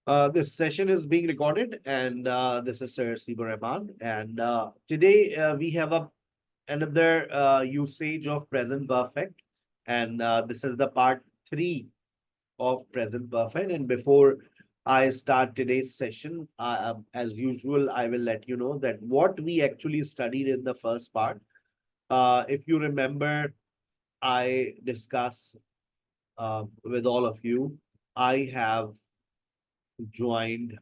This session is being recorded, and this is Sir Siba Rahman. And today we have another usage of present perfect, and this is the part three of present perfect. And before I start today's session, as usual, I will let you know that what we actually studied in the first part. If you remember, I discussed with all of you. I have joined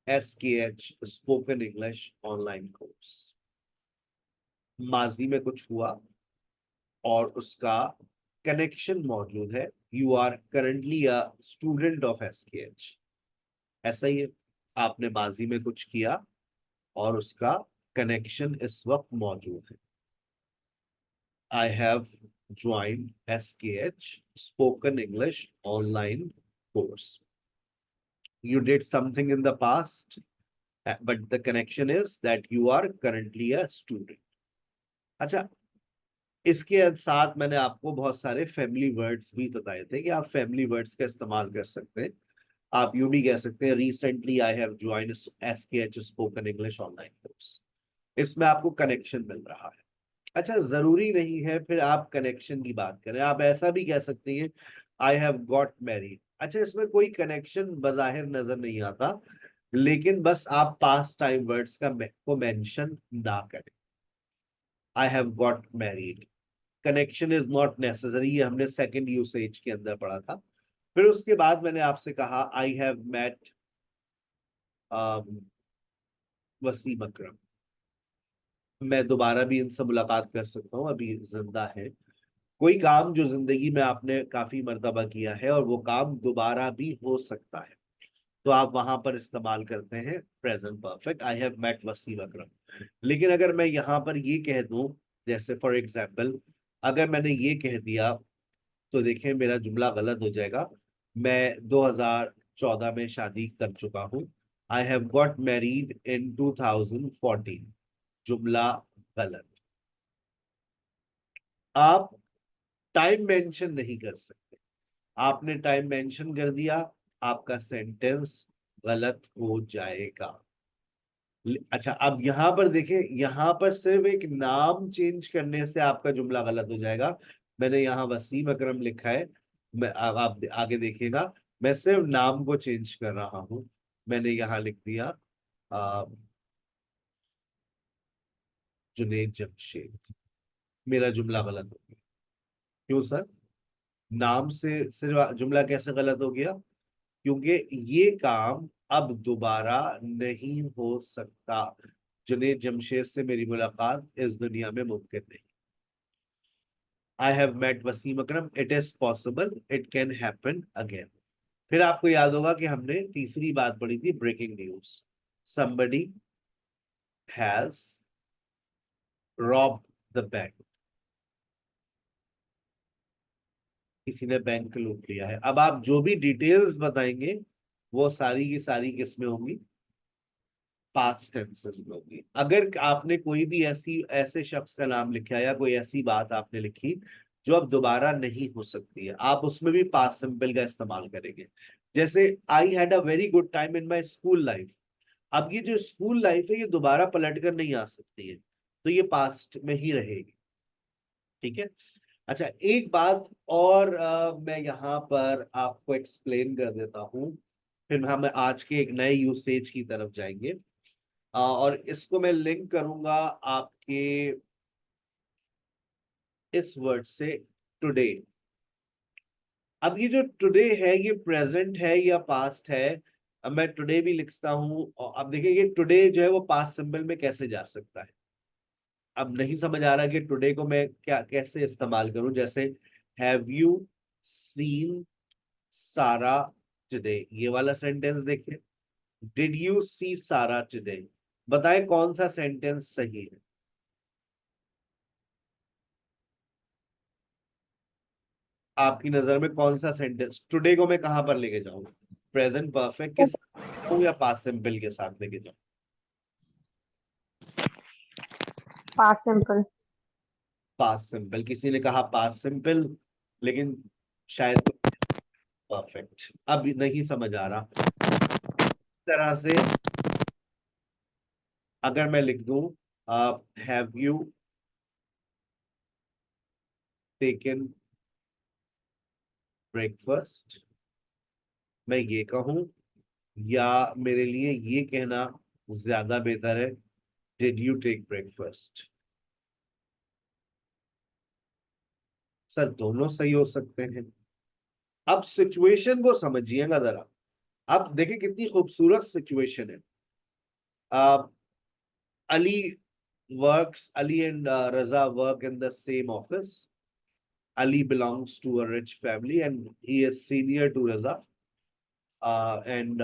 SKH spoken English online course. माजी में कुछ हुआ और उसका connection मौजूद है। You are currently a student of SKH। ऐसा ही है, आपने माजी में कुछ किया और उसका कनेक्शन इस वक्त मौजूद है। I have joined SKH spoken English online course. You did something in the past, but the connection is that you are currently a student. अच्छा, इसके साथ मैंने आपको बहुत सारे फैमिली वर्ड्स भी बताए थे कि आप फैमिली वर्ड्स का इस्तेमाल कर सकते हैं। आप यूं भी कह सकते हैं, recently I have joined SKH spoken English online course. इसमें आपको कनेक्शन मिल रहा है। अच्छा, जरूरी नहीं है फिर आप कनेक्शन की बात करें, आप ऐसा भी कह सकते हैं आई हैव गॉट मैरिड। अच्छा, इसमें कोई कनेक्शन बजाहिर नजर नहीं आता, लेकिन बस आप पास्ट टाइम वर्ड्स को मेंशन ना करें। I have got married, connection is not necessary, ये हमने सेकंड यूसेज के अंदर पढ़ा था। फिर उसके बाद मैंने आपसे कहा आई हैव मेट वसीम अकरम। मैं दोबारा भी इनसे मुलाकात कर सकता हूँ, अभी जिंदा है। कोई काम जो जिंदगी में आपने काफी मर्तबा किया है और वो काम दोबारा भी हो सकता है, तो आप वहां पर इस्तेमाल करते हैं present perfect, I have met Wasim Akram. लेकिन अगर मैं यहाँ पर ये कह दूं, जैसे फॉर एग्जाम्पल अगर मैंने ये कह दिया, तो देखिए मेरा जुमला गलत हो जाएगा। मैं 2014 में शादी कर चुका हूँ। I have got married in 2014। जुमला गलत। आप टाइम मेंशन नहीं कर सकते। आपने टाइम मेंशन कर दिया, आपका सेंटेंस गलत हो जाएगा। अच्छा, अब यहां पर देखें, यहां पर सिर्फ एक नाम चेंज करने से आपका जुमला गलत हो जाएगा। मैंने यहाँ वसीम अकरम लिखा है, मैं आप आगे देखिएगा, मैं सिर्फ नाम को चेंज कर रहा हूं। मैंने यहाँ लिख दिया जुनेद जमशेद। मेरा जुमला गलत हो गया। क्यों सर? नाम से सिर्फ जुमला कैसे गलत हो गया? क्योंकि ये काम अब दोबारा नहीं हो सकता। जुनेद जमशेद से मेरी मुलाकात इस दुनिया में मुमकिन नहीं। I have met Wasim Akram, it is possible, it can happen again. फिर आपको याद होगा कि हमने तीसरी बात पढ़ी थी, breaking news. somebody has robbed the bank। किसी ने बैंक लूट लिया है। अब आप जो भी डिटेल्स बताएंगे वो सारी की सारी किसमें होंगी? पास्ट टेंसेस में होगी। अगर आपने कोई भी ऐसे शख्स का नाम लिखा है या कोई ऐसी बात आपने लिखी जो अब दोबारा नहीं हो सकती है, आप उसमें भी पास्ट सिंपल का इस्तेमाल करेंगे। जैसे I had a very good time in my school life. अब ये जो स्कूल लाइफ है ये दोबारा पलट कर नहीं आ सकती है, तो ये पास्ट में ही रहेगी। ठीक है। अच्छा, एक बात और मैं यहाँ पर आपको एक्सप्लेन कर देता हूँ, फिर हम आज के एक नए यूसेज की तरफ जाएंगे। और इसको मैं लिंक करूंगा आपके इस वर्ड से, टुडे। अब ये जो टुडे है ये प्रेजेंट है या पास्ट है? अब मैं टुडे भी लिखता हूं, और अब देखिए ये टुडे जो है वो पास्ट सिंबल में कैसे जा सकता है। अब नहीं समझ आ रहा कि टुडे को मैं क्या कैसे इस्तेमाल करूं। जैसे have you seen Sara today, ये वाला सेंटेंस देखिए, डिड यू सी सारा टुडे। बताएं कौन सा सेंटेंस सही है? आपकी नजर में कौन सा सेंटेंस? टुडे को मैं कहां पर लेके जाऊं? प्रेजेंट परफेक्ट के साथ लेके जाऊं या पास्ट सिंपल के साथ लेके जाऊं? Past simple. Past simple. किसी ने कहा पास्ट सिंपल, लेकिन शायद परफेक्ट। अब नहीं समझ आ रहा इस तरह से अगर मैं लिख दूं हैव यू टेकन ब्रेकफास्ट, मैं ये कहूं या मेरे लिए ये कहना ज्यादा बेहतर है did you take breakfast? Sir दोनों सही हो सकते हैं। अब सिचुएशन को समझिएगा जरा। अब देखिए कितनी खूबसूरत सिचुएशन है। uh, Ali and Raza work in the same office. Ali belongs to a rich family and he is senior to Raza. And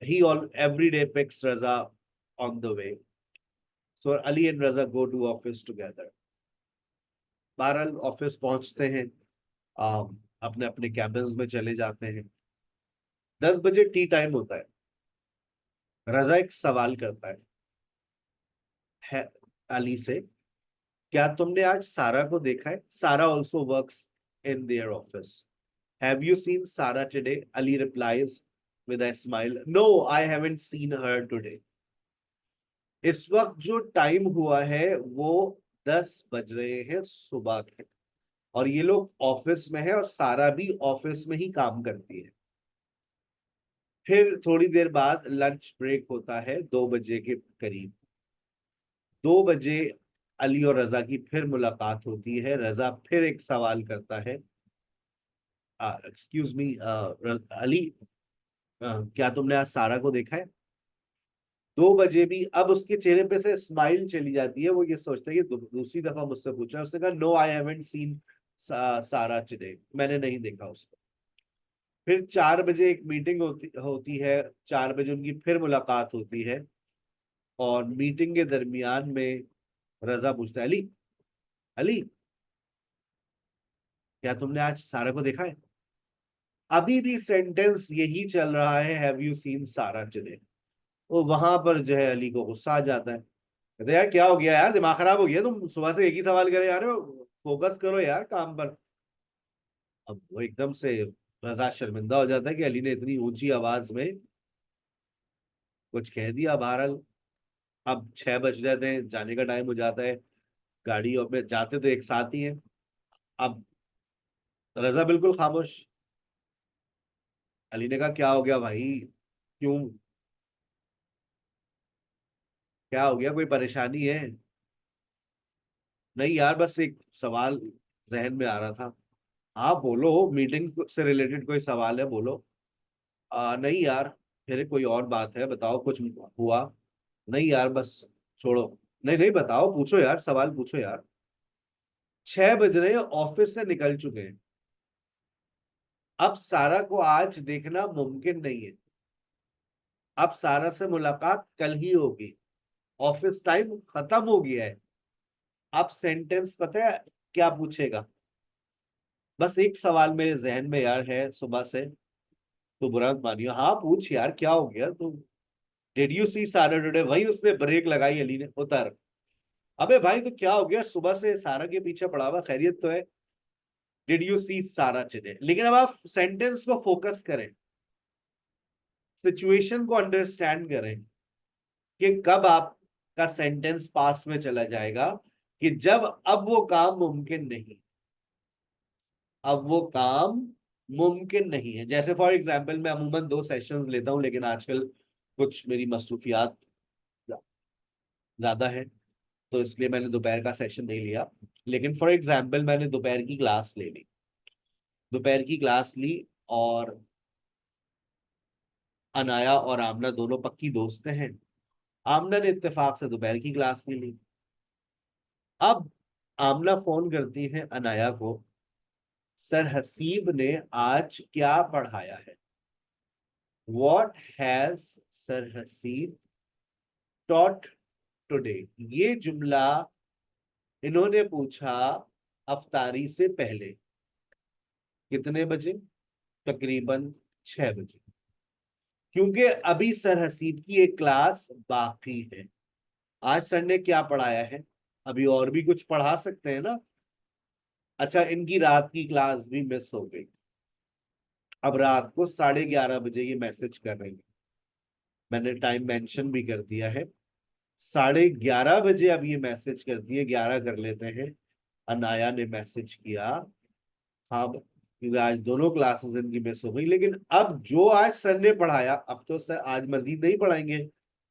he all every day picks Raza on the way. So Ali and Raza go to office together. बहरहाल office पहुंचते हैं, अपने अपने cabins में चले जाते हैं। 10 बजे टी टाइम होता है। रजा एक सवाल करता है अली से, क्या तुमने आज सारा को देखा है? Sara also works in their office. Have you seen Sara today? Ali replies with a smile, no I haven't seen her today. इस वक्त जो टाइम हुआ है वो 10 बज रहे हैं सुबह के, और ये लोग ऑफिस में है और सारा भी ऑफिस में ही काम करती है। फिर थोड़ी देर बाद लंच ब्रेक होता है 2 बजे के करीब। 2 बजे अली और रजा की फिर मुलाकात होती है। रजा फिर एक सवाल करता है, एक्सक्यूज मी अली, क्या तुमने आज सारा को देखा है? 2 बजे भी अब उसके चेहरे पे से स्माइल चली जाती है। वो ये सोचता है कि दूसरी दफा मुझसे पूछ रहा है। उसने कहा no I haven't scene Sara today, मैंने नहीं देखा उसको। फिर 4 बजे एक मीटिंग होती होती है। 4 बजे उनकी फिर मुलाकात होती है और मीटिंग के दरमियान में रजा पूछता है, अली अली, क्या तुमने आज सारा को देखा है? अभी भी सेंटेंस यही चल रहा है, have you seen Sara today. वो वहां पर जो है अली को गुस्सा आ जाता है। कहते यार क्या हो गया यार, दिमाग खराब हो गया, तुम सुबह से एक ही सवाल करे जा रहे हो, फोकस करो यार काम पर। अब वो एकदम से रजा शर्मिंदा हो जाता है कि अली ने इतनी ऊंची आवाज में कुछ कह दिया। बहरहाल अब 6 बज जाते हैं, जाने का टाइम हो जाता है। गाड़ी और में जाते तो एक साथ ही हैं। अब रजा बिल्कुल खामोश। अली ने कहा क्या हो गया भाई, क्यों, क्या हो गया, कोई परेशानी है? नहीं यार बस एक सवाल जहन में आ रहा था। हाँ बोलो, मीटिंग से रिलेटेड कोई सवाल है, बोलो। नहीं यार, फिर कोई और बात है, बताओ कुछ हुआ? नहीं यार बस छोड़ो। नहीं नहीं बताओ, पूछो यार, सवाल पूछो यार। 6 बज रहे हैं, ऑफिस से निकल चुके हैं। अब सारा को आज देखना मुमकिन नहीं है। अब सारा से मुलाकात कल ही होगी, ऑफिस टाइम खत्म हो गया है। अब सेंटेंस पता है क्या पूछेगा? बस एक सवाल मेरे जहन में यार है सुबह से, तो बुरा मत मानियो। हाँ पूछ यार, क्या हो गया तू? डिड यू सी सारा टुडे? वही उसने ब्रेक लगाई अली ने, उतर। अबे भाई तो क्या हो गया, सुबह से सारा के पीछे पड़ा हुआ, खैरियत तो है? डिड यू सी सारा टुडे। लेकिन अब आप सेंटेंस को फोकस करें, सिचुएशन को अंडरस्टैंड करें कि कब आपका सेंटेंस पास्ट में चला जाएगा, कि जब अब वो काम मुमकिन नहीं, अब वो काम मुमकिन नहीं है। जैसे फॉर एग्जांपल मैं अमूमन 2 सेशंस लेता हूं, लेकिन आजकल कुछ मेरी मसरूफियात ज्यादा है, तो इसलिए मैंने दोपहर का सेशन नहीं लिया। लेकिन फॉर एग्जांपल मैंने दोपहर की क्लास ले ली, दोपहर की क्लास ली, और अनाया और आमना दोनों पक्की दोस्त हैं। आमना ने इत्तेफाक से दोपहर की क्लास नहीं ली। अब आमना फोन करती है अनाया को, सर हसीब ने आज क्या पढ़ाया है? What has sir Haseeb taught today? ये जुमला इन्होंने पूछा अफ्तारी से पहले। कितने बजे? तकरीबन 6 बजे। क्योंकि अभी सर हसीब की एक क्लास बाकी है। आज सर ने क्या पढ़ाया है, अभी और भी कुछ पढ़ा सकते हैं ना। अच्छा, इनकी रात की क्लास भी मिस हो गई। अब रात को 11:30 बजे ये मैसेज कर रही है, मैंने टाइम मेंशन भी कर दिया है। 11:30 बजे अब ये मैसेज करती है, 11 कर लेते हैं। अनाया ने मैसेज किया, हाँ क्योंकि आज दोनों क्लासेस इनकी मिस हो गई, लेकिन अब जो आज सर ने पढ़ाया, अब तो सर आज मजीद नहीं पढ़ाएंगे।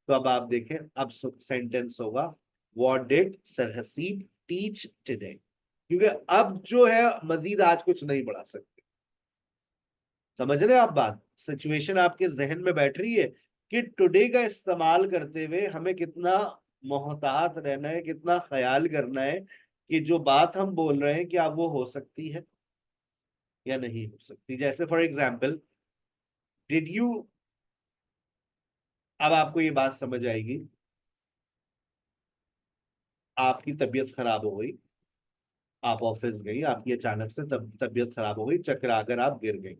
तो अब आप देखें, अब सेंटेंस होगा, what did sir Haseeb teach today, क्योंकि अब जो है मजीद आज कुछ नहीं पढ़ा सकते। समझ रहे हैं आप बात? सिचुएशन आपके जहन में बैठ रही है कि टुडे का इस्तेमाल करते हुए हमें कितना मोहतात रहना है, कितना ख्याल करना है कि जो बात हम बोल रहे हैं क्या वो हो सकती है या नहीं हो सकती। जैसे फॉर एग्जाम्पल, डिड यू, अब आपको ये बात समझ आएगी, आपकी तबीयत खराब हो गई, आप ऑफिस गई, आपकी अचानक से तबीयत खराब हो गई, चकरा कर आप गिर गई,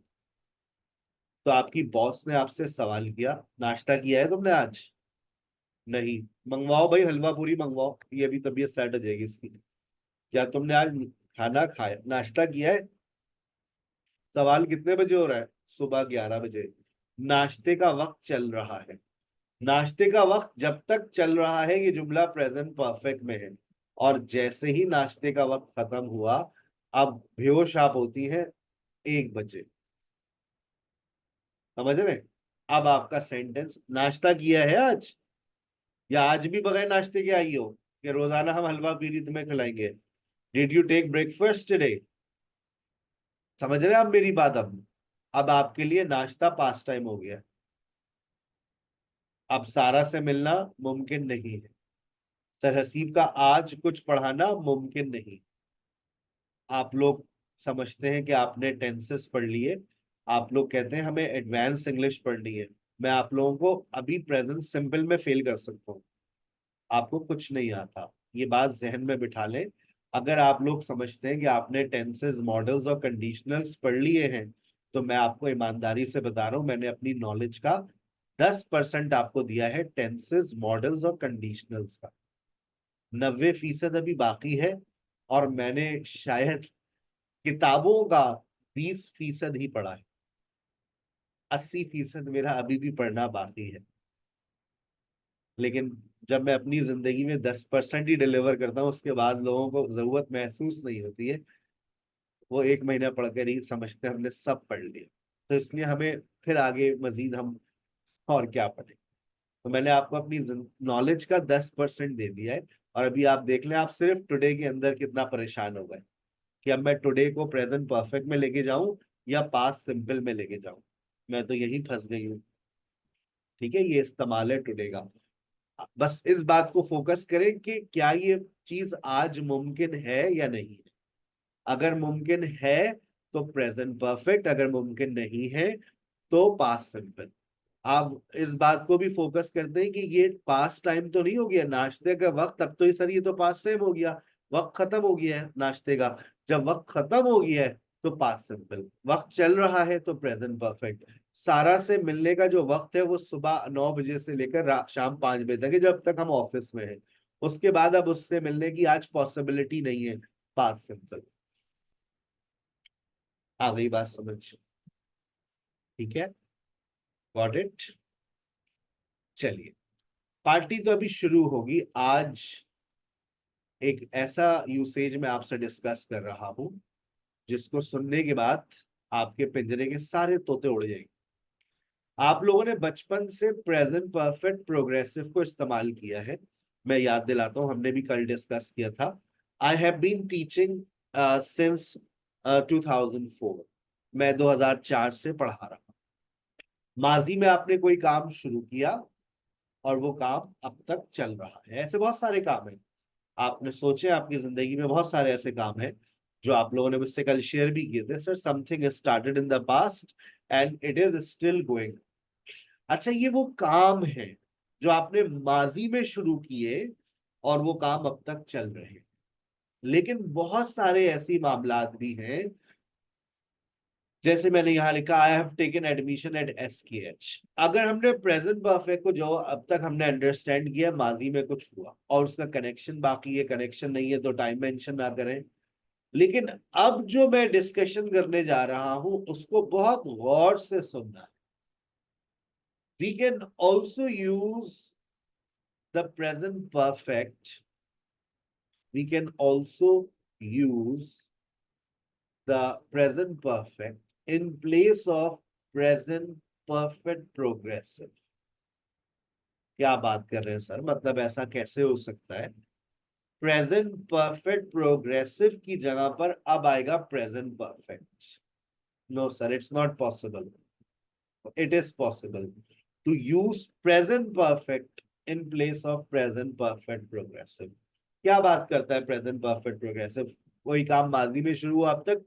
तो आपकी बॉस ने आपसे सवाल किया, नाश्ता किया है तुमने आज? नहीं। मंगवाओ भाई, हलवा पूरी मंगवाओ, ये भी तबीयत सेट हो जाएगी इसकी। क्या तुमने आज खाना खाया, नाश्ता किया है? सवाल कितने बजे हो रहा है? सुबह 11 बजे। नाश्ते का वक्त चल रहा है। नाश्ते का वक्त जब तक चल रहा है ये जुमला प्रेजेंट परफेक्ट में है, और जैसे ही नाश्ते का वक्त खत्म हुआ, अब बेहोश आप होती हैं 1 बजे। समझ रहे? अब आपका सेंटेंस, नाश्ता किया है आज, या आज भी बगैर नाश्ते के आई हो कि रोजाना हम हलवा पूरी तुम्हें खिलाएंगे? Did you take breakfast today? समझ रहे हैं आप मेरी बात? अब आपके लिए नाश्ता पास टाइम हो गया। अब सारा से मिलना मुमकिन नहीं है, सर हसीब का आज कुछ पढ़ाना मुमकिन नहीं। आप लोग समझते हैं कि आपने टेंसेस पढ़ लिए, आप लोग कहते हैं हमें एडवांस इंग्लिश पढ़नी है। मैं आप लोगों को अभी प्रेजेंट सिंपल में फेल कर सकता हूँ, आपको कुछ नहीं आता, ये बात जहन में बिठा लें। अगर आप लोग समझते हैं कि आपने टेंसेस, मॉडल्स और कंडीशनल्स पढ़ लिए हैं, तो मैं आपको ईमानदारी से बता रहा हूँ, मैंने अपनी नॉलेज का 10% आपको दिया है टेंसेस, मॉडल्स और कंडीशनल्स का। 90% अभी बाकी है, और मैंने शायद किताबों का 20% ही पढ़ा है। 80% मेरा अभी भी पढ़ना बाकी है। लेकिन जब मैं अपनी जिंदगी में 10% ही डिलीवर करता हूँ, उसके बाद लोगों को जरूरत महसूस नहीं होती है। वो 1 महीना पढ़कर ही समझते हैं हमने सब पढ़ लिया। तो इसलिए हमें फिर आगे मजीद हम और क्या पढ़े। तो मैंने आपको अपनी नॉलेज का 10% दे दिया है, और अभी आप देख लें आप सिर्फ टुडे के अंदर कितना परेशान हो गए कि अब मैं टुडे को प्रेजेंट परफेक्ट में लेके जाऊं या पास्ट सिंपल में लेके जाऊं। मैं तो यही फंस गई हूँ। ठीक है, ये इस्तेमाल है टुडे का। बस इस बात को फोकस करें कि क्या ये चीज आज मुमकिन है या नहीं है। अगर मुमकिन है तो प्रेजेंट परफेक्ट, अगर मुमकिन नहीं है तो पास्ट सिंपल। आप इस बात को भी फोकस करते हैं कि ये पास्ट टाइम तो नहीं हो गया नाश्ते का वक्त, अब तो ये सर ये तो पास्ट टाइम हो गया, वक्त खत्म हो गया है नाश्ते का। जब वक्त खत्म हो गया है तो पास्ट सिंपल, वक्त चल रहा है तो प्रेजेंट परफेक्ट। सारा से मिलने का जो वक्त है वो सुबह 9 बजे से लेकर शाम 5 बजे तक है, जब तक हम ऑफिस में हैं। उसके बाद अब उससे मिलने की आज पॉसिबिलिटी नहीं है, पास्ट सिंपल। आ गई बात समझ? ठीक है, गॉट इट। चलिए, पार्टी तो अभी शुरू होगी। आज एक ऐसा यूसेज मैं आपसे डिस्कस कर रहा हूं जिसको सुनने के बाद आपके पिंजरे के सारे तोते उड़ जाएंगे। आप लोगों ने बचपन से प्रेजेंट परफेक्ट प्रोग्रेसिव को इस्तेमाल किया है। मैं याद दिलाता हूं, हमने भी कल डिस्कस किया था। I have been teaching since 2004। मैं 2004 से पढ़ा रहा हूं। माजी में आपने कोई काम शुरू किया और वो काम अब तक चल रहा है। ऐसे बहुत सारे काम हैं, आपने सोचे आपकी जिंदगी में बहुत सारे ऐसे काम हैं जो आप लोगों ने मुझसे कल शेयर भी किए थे। Sir something started in the past and it is still going. अच्छा, ये वो काम है जो आपने माजी में शुरू किए और वो काम अब तक चल रहे हैं। लेकिन बहुत सारे ऐसी मामलात भी हैं, जैसे मैंने यहाँ लिखा, I have taken admission eight SKH। अगर हमने प्रेजेंट परफेक्ट को जो अब तक हमने अंडरस्टैंड किया, माजी में कुछ हुआ और उसका कनेक्शन बाकी है, कनेक्शन नहीं है तो टाइम मेंशन ना करें। लेकिन अब जो मैं डिस्कशन करने जा रहा हूं उसको बहुत गौर से सुनना है। We can also use the present perfect, we can also use the present perfect in place of present perfect progressive। क्या बात कर रहे हैं सर, मतलब ऐसा कैसे हो सकता है? प्रेजेंट परफेक्ट प्रोग्रेसिव की जगह पर अब आएगा present perfect. No sir, it's not possible. It is possible to use present perfect in place of present perfect progressive. क्या बात करता है प्रेजेंट परफेक्ट प्रोग्रेसिव? कोई काम माजी में शुरू हुआ अब तक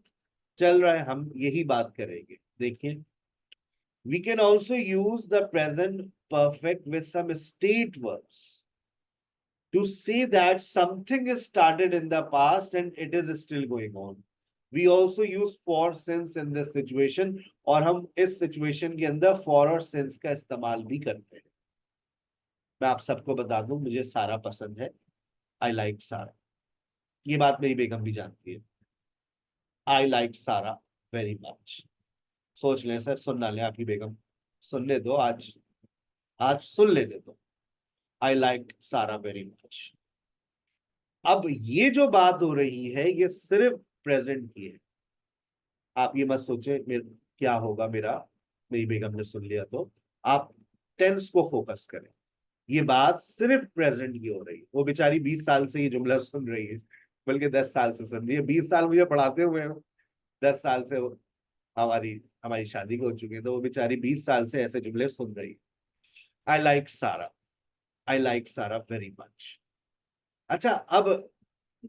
चल रहा है, हम यही बात करेंगे। देखिए, we can also use the present perfect with some state verbs to say that something is started in the past and it is still going on. We also use for since in this situation, और हम इस situation के अंदर for और since का इस्तेमाल भी करते हैं। मैं आप सबको बता दूं, मुझे सारा पसंद है। I like सारा। ये बात मेरी बेगम भी जानती है। I like सारा very much। सोच लें सर, सुन ना लें आपकी बेगम, सुनने दो, आज आज सुन लेने दो। I like सारा very much। अब ये जो बात हो रही है ये सिर्फ प्रेजेंट की है। आप ये मत सोचे मेरे क्या होगा मेरा, मेरी बेगम ने सुन लिया तो। आप टेंस को फोकस करें। ये बात सिर्फ प्रेजेंट की हो रही है। वो बेचारी 20 साल से ये जुमला सुन रही है, बल्कि 10 साल से सुन रही है। 20 साल मुझे पढ़ाते हुए हैं, 10 साल से हमारी हमारी शादी को हो चुकी है, तो वो बेचारी 20 साल से ऐसे जुमले सुन रही है। आई लाइक सारा, आई लाइक सारा वेरी मच। अच्छा, अब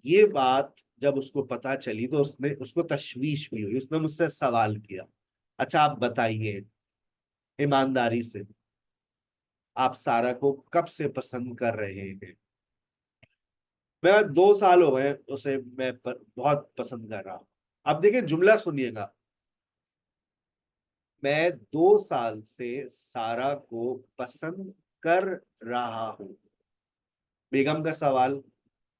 ये बात जब उसको पता चली तो उसने उसको तशवीश भी हुई, उसने मुझसे सवाल किया, अच्छा आप बताइए ईमानदारी से, आप सारा को कब से पसंद कर रहे हैं? मैं 2 साल हो गए उसे बहुत पसंद कर रहा हूं। अब देखिए जुमला सुनिएगा, मैं 2 साल से सारा को पसंद कर रहा हूं। बेगम का सवाल,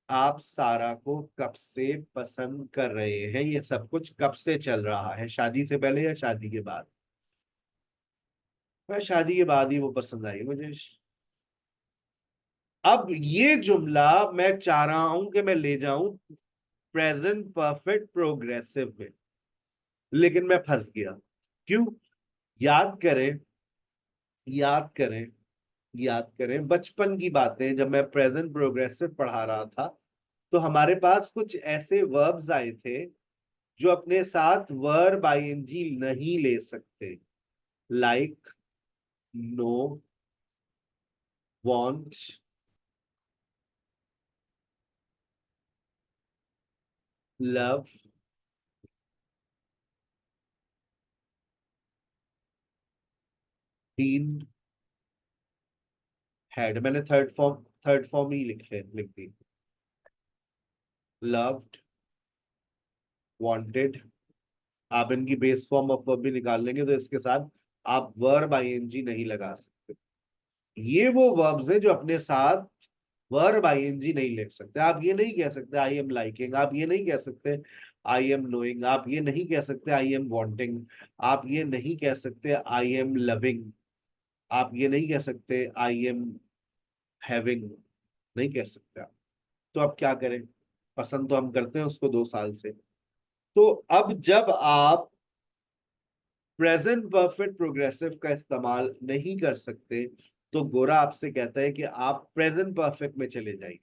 आप सारा को कब से पसंद कर रहे हैं? ये सब कुछ कब से चल रहा है, शादी से पहले या शादी के बाद? मैं शादी के बाद ही वो पसंद आई मुझे। अब ये जुमला मैं चाह रहा हूं कि मैं ले जाऊं प्रेजेंट परफेक्ट प्रोग्रेसिव में, लेकिन मैं फंस गया। क्यों? याद करें, याद करें, याद करें बचपन की बातें, जब मैं प्रेजेंट प्रोग्रेसिव पढ़ा रहा था तो हमारे पास कुछ ऐसे वर्ब्स आए थे जो अपने साथ वर्ब आईएनजी नहीं ले सकते। Like, no, want, love, been, had. मैंने थर्ड फॉर्म ही लिख दी। Loved, wanted. आप इनकी बेस फॉर्म ऑफ वर्ब भी निकाल लेंगे तो इसके साथ आप वर्ब आईएनजी नहीं लगा सकते। ये वो वर्ब्स हैं जो अपने साथ वर्ब आईएनजी नहीं ले सकते। आप ये नहीं कह सकते आई एम लाइकिंग, आप ये नहीं कह सकते आई एम नोइंग, आप ये नहीं कह सकते आई एम वांटिंग, आप ये नहीं कह सकते आई एम लविंग, आप ये नहीं कह सकते आई एम हैविंग, नहीं कह सकते आप। तो अब क्या करें? पसंद तो हम करते हैं उसको 2 साल से। तो अब जब आप प्रेजेंट परफेक्ट प्रोग्रेसिव का इस्तेमाल नहीं कर सकते तो गोरा आपसे कहता है कि आप प्रेजेंट परफेक्ट में चले जाइए।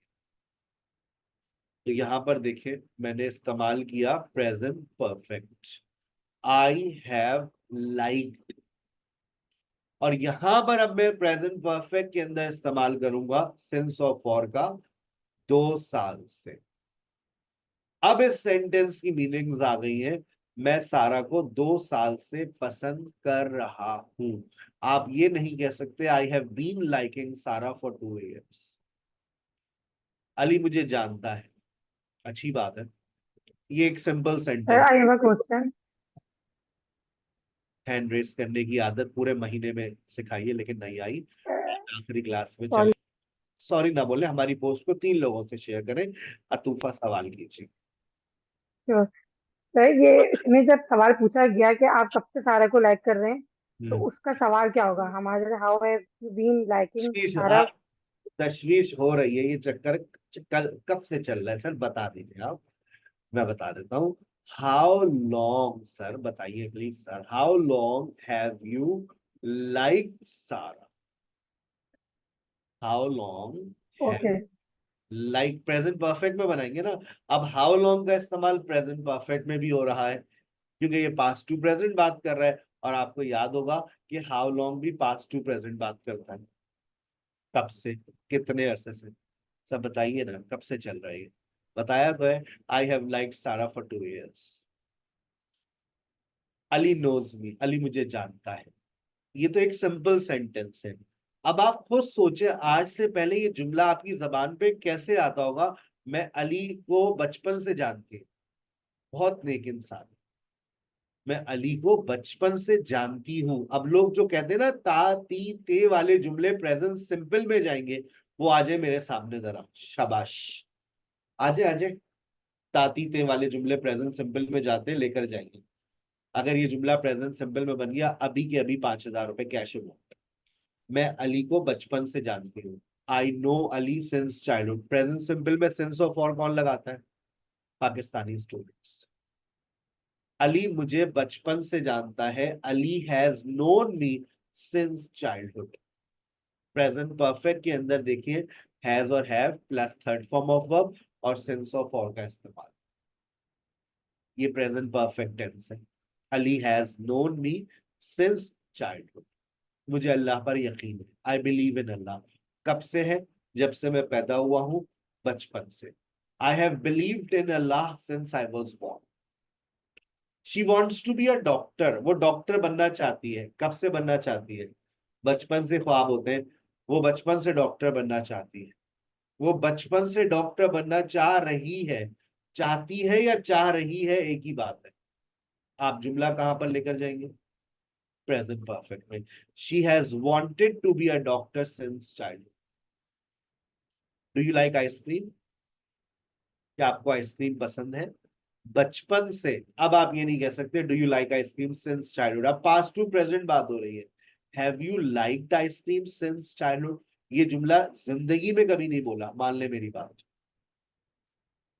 तो यहां पर देखें, मैंने इस्तेमाल किया present perfect, I have liked. और यहां पर अब मैं प्रेजेंट परफेक्ट के अंदर इस्तेमाल करूंगा सिंस और फॉर का, 2 साल से। अब इस सेंटेंस की मीनिंग्स आ गई हैं। मैं सारा को 2 साल से पसंद कर रहा हूं। आप ये नहीं कह सकते आई हैव बीन लाइकिंग सारा फॉर 2 years। अली मुझे जानता है, अच्छी बात है, ये एक simple Sir, sentence. I have a question. Hand raise करने की आदत पूरे महीने में सिखाई है लेकिन नहीं आई, आखिरी क्लास में चले। Sorry. सॉरी ना बोले, हमारी पोस्ट को 3 लोगों से शेयर करें। अतूफा सवाल कीजिए। तो ये इसमें जब सवाल पूछा गया कि आप कब से सारा को लाइक कर रहे हैं, तो हम्म। उसका सवाल क्या होगा हमारे, how have you been liking तशवीश सारा। तशवीश हो रही है, ये चक्कर कल कब से चल रहा है सर, बता दीजिए आप। मैं बता देता हूँ। हाउ लॉन्ग, सर बताइए please sir, how long have you like Sara? How long okay. Have, like present perfect में बनाएंगे ना। अब हाउ लॉन्ग का इस्तेमाल प्रेजेंट परफेक्ट में भी हो रहा है, क्योंकि ये पास्ट टू प्रेजेंट बात कर रहा है। और आपको याद होगा कि हाउ लॉन्ग भी पास्ट टू प्रेजेंट बात करता है। कब से, कितने अरसे से, सब बताइए ना, कब से चल रहा है ये? बताया तो है, I have like Sara for 2 years। Ali knows me, Ali मुझे जानता है। ये तो एक सिंपल सेंटेंस है। अब आप खुद सोचे, आज से पहले ये जुमला आपकी जबान पे कैसे आता होगा? मैं अली को बचपन से जानती हूँ, बहुत नेक इंसान। मैं अली को बचपन से जानती हूँ। अब लोग जो कहते हैं ना ता ती ते वाले जुमले प्रेजेंट सिंपल में जाएंगे, वो आ जाए मेरे सामने जरा, शाबाश। आजे आजे, ताती ते वाले जुमले प्रेजेंट सिंपल में जाते लेकर जाएंगे। अगर ये जुमला प्रेजेंट सिंपल में बन गया, अभी के अभी 5,000 रुपए कैश हो। मैं अली को बचपन से जानती हूँ। I know Ali since childhood. Present simple में सेंस ऑफ और कौन लगाता है? पाकिस्तानी स्टूडेंट्स। अली मुझे बचपन से जानता है, Ali has known me since childhood. Present perfect के अंदर देखिए, हैज और have plus third form of verb और सेंस ऑफ और का इस्तेमाल। ये प्रेजेंट परफेक्ट टेंस है। Ali has known me since childhood. मुझे अल्लाह पर यकीन है, आई बिलीव इन अल्लाह। कब से है? जब से मैं पैदा हुआ हूं, बचपन से। I have believed in Allah since I was born. She wants to be a doctor, वो डॉक्टर बनना चाहती है। कब से बनना चाहती है? बचपन से ख्वाब होते हैं। वो बचपन से डॉक्टर बनना चाहती है। वो बचपन से डॉक्टर बनना चाह रही है। चाहती है या चाह रही है, एक ही बात है। आप जुमला कहां पर लेकर जाएंगे? प्रेजेंट परफेक्ट में। She has wanted to be a doctor since child. Do you like ice cream? क्या आपको आइसक्रीम पसंद है? बचपन से। अब आप ये नहीं कह सकते do you like ice cream since childhood, अब पास्ट टू प्रेजेंट बात हो रही है। Have you liked ice cream since childhood? ये जुमला जिंदगी में कभी नहीं बोला, मान ले मेरी बात।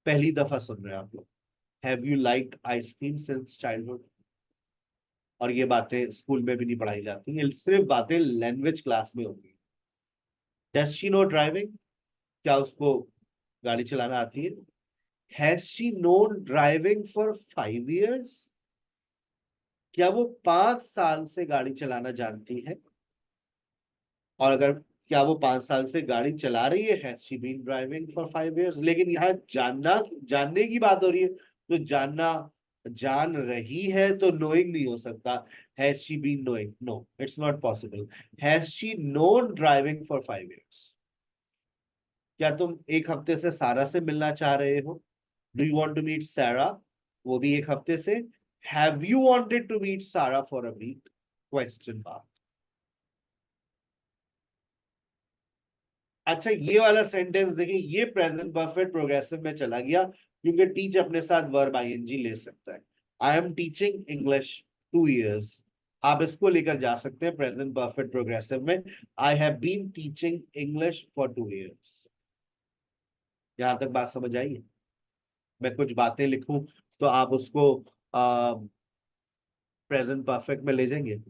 पहली दफा सुन रहे हैं आप लोग। Have you liked ice cream since childhood? और ये बातें स्कूल में भी नहीं पढ़ाई जाती, ये सिर्फ बातें लैंग्वेज क्लास में होती है। Does she know driving? क्या उसको गाड़ी चलाना आती है? Has she known driving for 5 years? क्या वो 5 साल से गाड़ी चलाना जानती है? और अगर क्या वो 5 साल से गाड़ी चला रही है, has she been driving for 5 years? लेकिन यहाँ जानना, जानने की बात हो रही है, तो जानना, जान रही है तो नोइंग नहीं हो सकता। Has she been knowing? No, it's not possible. Has she known driving for 5 years? क्या तुम एक हफ्ते से सारा से मिलना चाह रहे हो? Do you want to meet Sara? वो भी एक हफ्ते से। Have you wanted to meet Sara for a week? Question mark. अच्छा, ये वाला सेंटेंस देखिए, ये प्रेजेंट परफेक्ट प्रोग्रेसिव में चला गया, क्योंकि टीच अपने साथ वर्ब आईएनजी ले सकता है। I am teaching English 2 years। आप इसको लेकर जा सकते हैं प्रेजेंट परफेक्ट प्रोग्रेसिव में। I have been teaching English for 2 years। यहां तक बात समझ आई है? मैं कुछ बातें लिखूं तो आप उसको प्रेजेंट परफेक्ट में ले जाएंगे।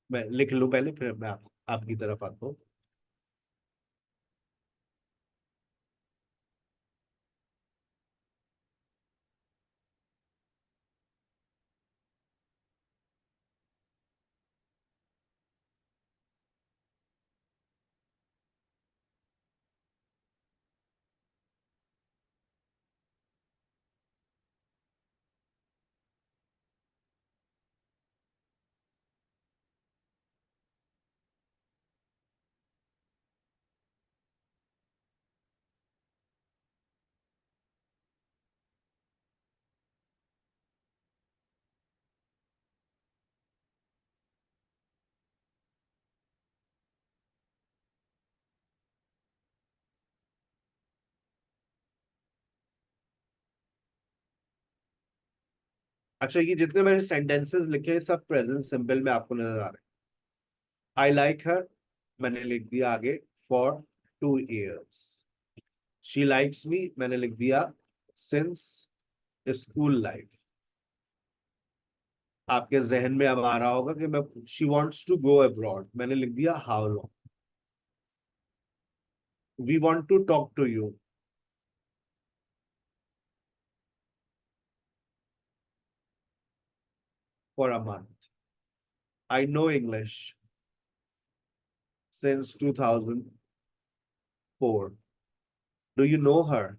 मैं लिख लूं पहले, फिर मैं आपकी तरफ आता हूँ। अच्छा, ये जितने मैंने सेंटेंसेस लिखे हैं सब प्रेजेंट सिंपल में आपको नजर आ रहे हैं। आई लाइक हर, मैंने लिख दिया आगे for 2 years। She likes me, मैंने लिख दिया सिंस स्कूल लाइफ। आपके जहन में अब आ रहा होगा कि मैं, she wants to go abroad, मैंने लिख दिया how long. We want to talk to you for a month. I know English since 2004। Do you know her?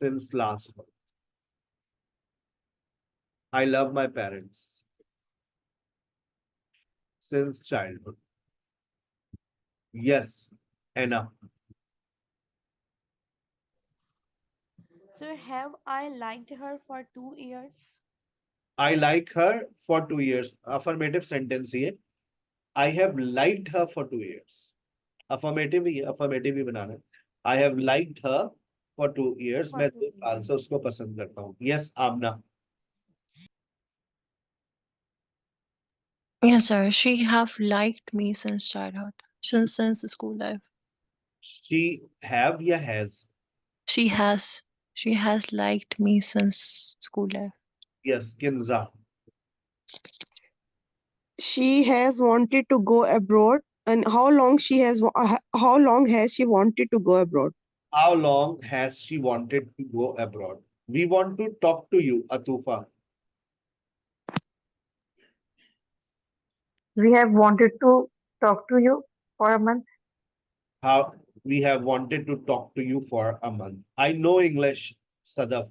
Since last month. I love my parents since childhood. Yes, enough. Sir, have I liked her for 2 years? I like her for 2 years. Affirmative sentence ये. I have liked her for 2 years. Affirmative he, affirmative ही बनाना है. I have liked her for 2 years. For मैं two 2 साल से years. उसको पसंद करता हूँ. Yes, Amna. Yes, sir. She have liked me since childhood, since school life. She have या has? She has liked me since school life. Yes, Kinza. She has wanted to go abroad. And how long has she wanted to go abroad? How long has she wanted to go abroad? We want to talk to you, Atufa. We have wanted to talk to you for a month. How we have wanted to talk to you for a month. I know English, Sadaf,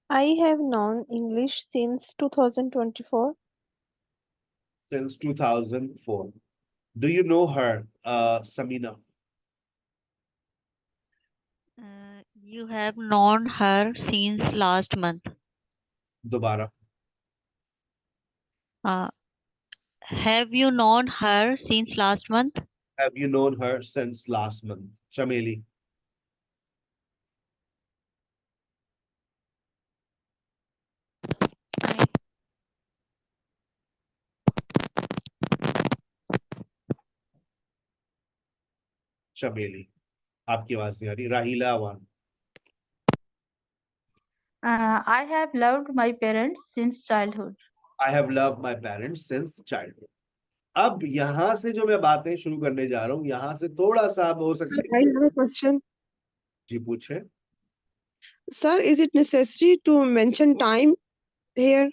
I have known English since 2024. since 2004. Do you know her, Samina? You have known her since last month. Dobara. Uh, have you known her since last month? Have you known her since last month? Chameli. I, Chameli. आपकी आवाज नहीं आ रही. राहिला आवान. I have loved my parents since childhood. I have loved my parents since childhood. अब यहाँ से जो मैं बातें शुरू करने जा रहा हूँ, यहाँ से थोड़ा सा अब हो Sir, सकता I है. have a question. जी पूछे. Sir, is it necessary to mention time here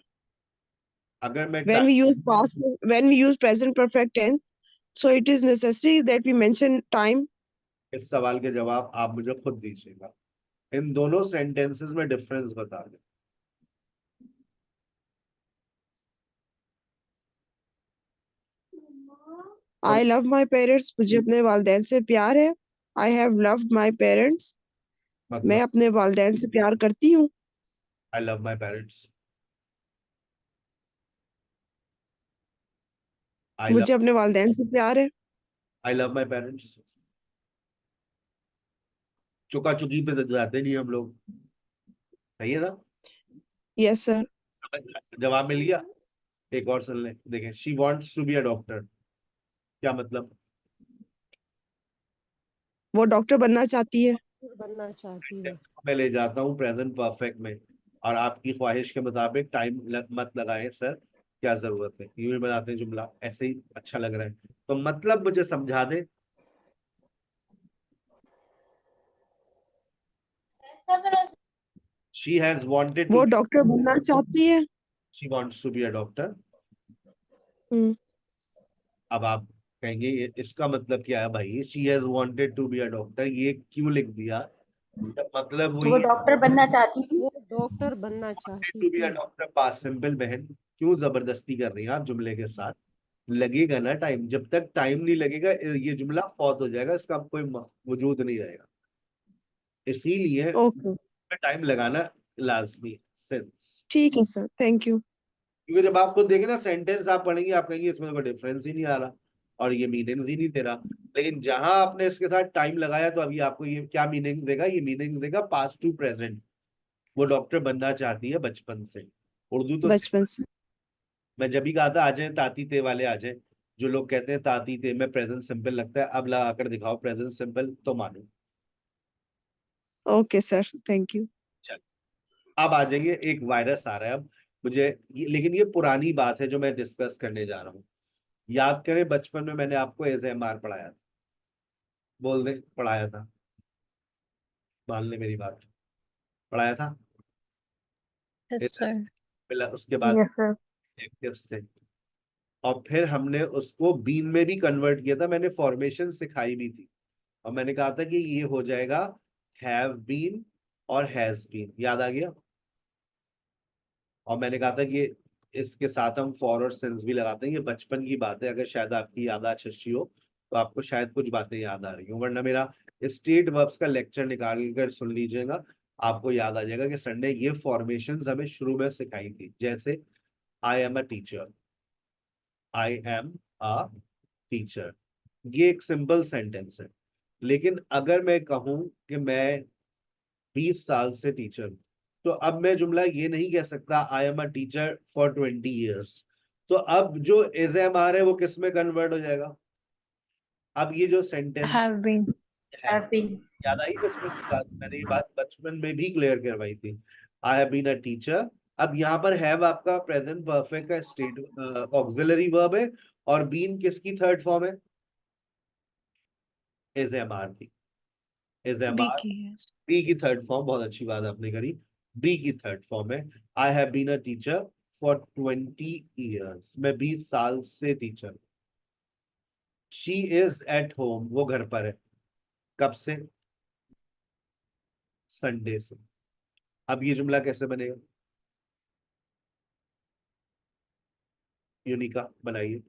अगर मैं when we use past, when we use present perfect tense? So it is necessary that we mention time. इस सवाल के जवाब आप मुझे खुद दीजिएगा. इन दोनों सेंटेंसेस में डिफरेंस बता दें. I love my parents. मुझे अपने वालिदैन से प्यार है. I have loved my parents. मैं मतलब अपने वालिदैन से प्यार करती हूँ. I love my parents. मुझे अपने वालिदैन से प्यार है. I love my parents. चुका चुकी पे तो जाते नहीं हम लोग. सही है ना? Yes, sir. जवाब मिल गया. एक और सुन लें. देखें, she wants to be a doctor. क्या मतलब? वो डॉक्टर बनना चाहती है. बनना चाहती है. मैं ले जाता हूँ प्रेजेंट परफेक्ट में, और आपकी ख्वाहिश के मुताबिक टाइम मत लगाएं सर, क्या जरूरत है. यूं ही बनाते हैं जुमला, ऐसे ही अच्छा लग रहा है तो मतलब मुझे समझा दें. शी हैज वांटेड टू, वो डॉक्टर बनना चाहती है. She wants to be a doctor. Hmm. अब आप कहेंगे इसका मतलब क्या है भाई, she has wanted to be a doctor, ये क्यों लिख दिया? मतलब वो वही डॉक्टर बनना चाहती थी. वो डॉक्टर बनना चाहती टू बी अ थी. डॉक्टर पास सिंपल. बहन क्यों जबरदस्ती कर रही हैं आप जुमले के साथ? लगेगा ना टाइम. जब तक टाइम नहीं लगेगा ये जुमला फौत हो जाएगा, इसका कोई वजूद नहीं रहेगा. इसीलिए ओके. टाइम लगाना लाजमी सेंस. ठीक है सर. Thank you. क्योंकि जब आप खुद देखें ना सेंटेंस आप पढ़ेंगे, आप कहेंगे इसमें कोई डिफरेंस ही नहीं आ रहा. और ये मीनिंग्स ही नहीं दे रहा। लेकिन जहां आपने इसके साथ टाइम लगाया तो अभी आपको ये क्या मीनिंग्स देगा, ये मीनिंग्स देगा पास्ट टू प्रेजेंट। वो डॉक्टर बनना चाहती है बचपन से। उर्दू तो बचपन से। मैं जब भी कहा था आ जाए ताती ते वाले आ जाए, जो लोग कहते हैं ताती ते में प्रेजेंट सिंपल लगता है, अब लगा कर दिखाओ प्रेजेंट सिंपल तो मानो। Okay sir, thank you. चल अब आ जाइए, एक वायरस आ रहा है अब मुझे लेकिन ये पुरानी बात है जो मैं डिस्कस करने जा रहा हूँ। याद करें बचपन में मैंने आपको ASMR पढ़ाया था, बोल दे पढ़ाया था, मान ले मेरी बात, पढ़ाया था। Yes, sir. उसके बाद यस सर। एक्टिव से, और फिर हमने उसको बीन में भी कन्वर्ट किया था, मैंने फॉर्मेशन सिखाई भी थी। और मैंने कहा था कि ये हो जाएगा हैव बीन और हैज बीन, याद आ गया। और मैंने कहा था कि इसके साथ हम फॉर और सिंस भी लगाते हैं। ये बचपन की बात है, अगर शायद आपकी याददाश्त अच्छी हो तो आपको शायद कुछ बातें याद आ रही हो, वरना मेरा स्टेट वर्ब्स का लेक्चर निकाल कर सुन लीजिएगा, आपको याद आ जाएगा कि सर ने ये फॉर्मेशंस हमें शुरू में सिखाई थी। जैसे I am a teacher, I am a teacher, ये एक सिंपल सेंटेंस है। लेकिन अगर मैं कहूं कि मैं 20 साल से टीचर हूं, तो अब मैं जुमला ये नहीं कह सकता I am a teacher for 20 years. तो अब जो ASMR है वो किस में कन्वर्ट हो जाएगा। अब ये जो सेंटेंस Have been. है, याद आई बचपन की बात, मैंने ये बात बचपन में भी क्लियर करवाई थी। I have been a teacher, अब यहाँ पर हैव आपका प्रेजेंट परफेक्ट का स्टेट ऑक्सिलरी वर्ब है, और बीन किसकी थर्ड फॉर्म है, ASMR की। ASMR Beaky, yes. बी की थर्ड फॉर्म, बहुत अच्छी बात आपने करी, बी की थर्ड फॉर्म है। I have been a teacher for 20 years, मैं 20 साल से teacher. She is at home, वो घर पर है, कब से, संडे से। अब ये जुमला कैसे बनेगा, यूनिका बनाइए।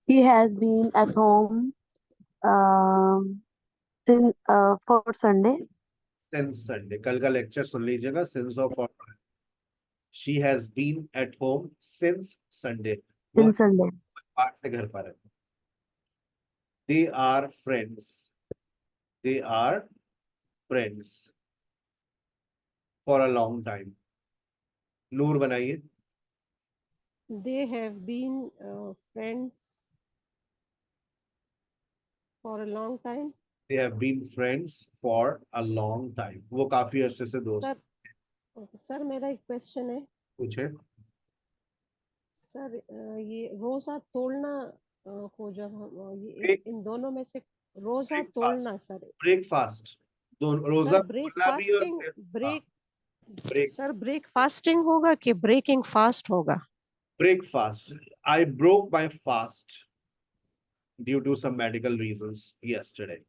He has been at home since for Sunday. Since Sunday, कल का लेक्चर सुन लीजिएगा, सिंस ऑफ और she has been at home since Sunday, वो Since Sunday. पार्ट से घर पर है। They are friends, they are friends for a long time. Noor बनाइए। They have been friends for a long time. They have been friends for a long time, वो काफी अरसे से दोस्त। सर मेरा एक क्वेश्चन है। पूछे। सर ये रोजा तोड़ना को जब हम ये Break- इन दोनों में से रोजा तोड़ना सर ब्रेकफास्ट, दोनों रोजा सर खोलना भी और break break sir break fasting होगा कि ब्रेकिंग फास्ट होगा। Breakfast. I broke my fast due to some medical reasons yesterday.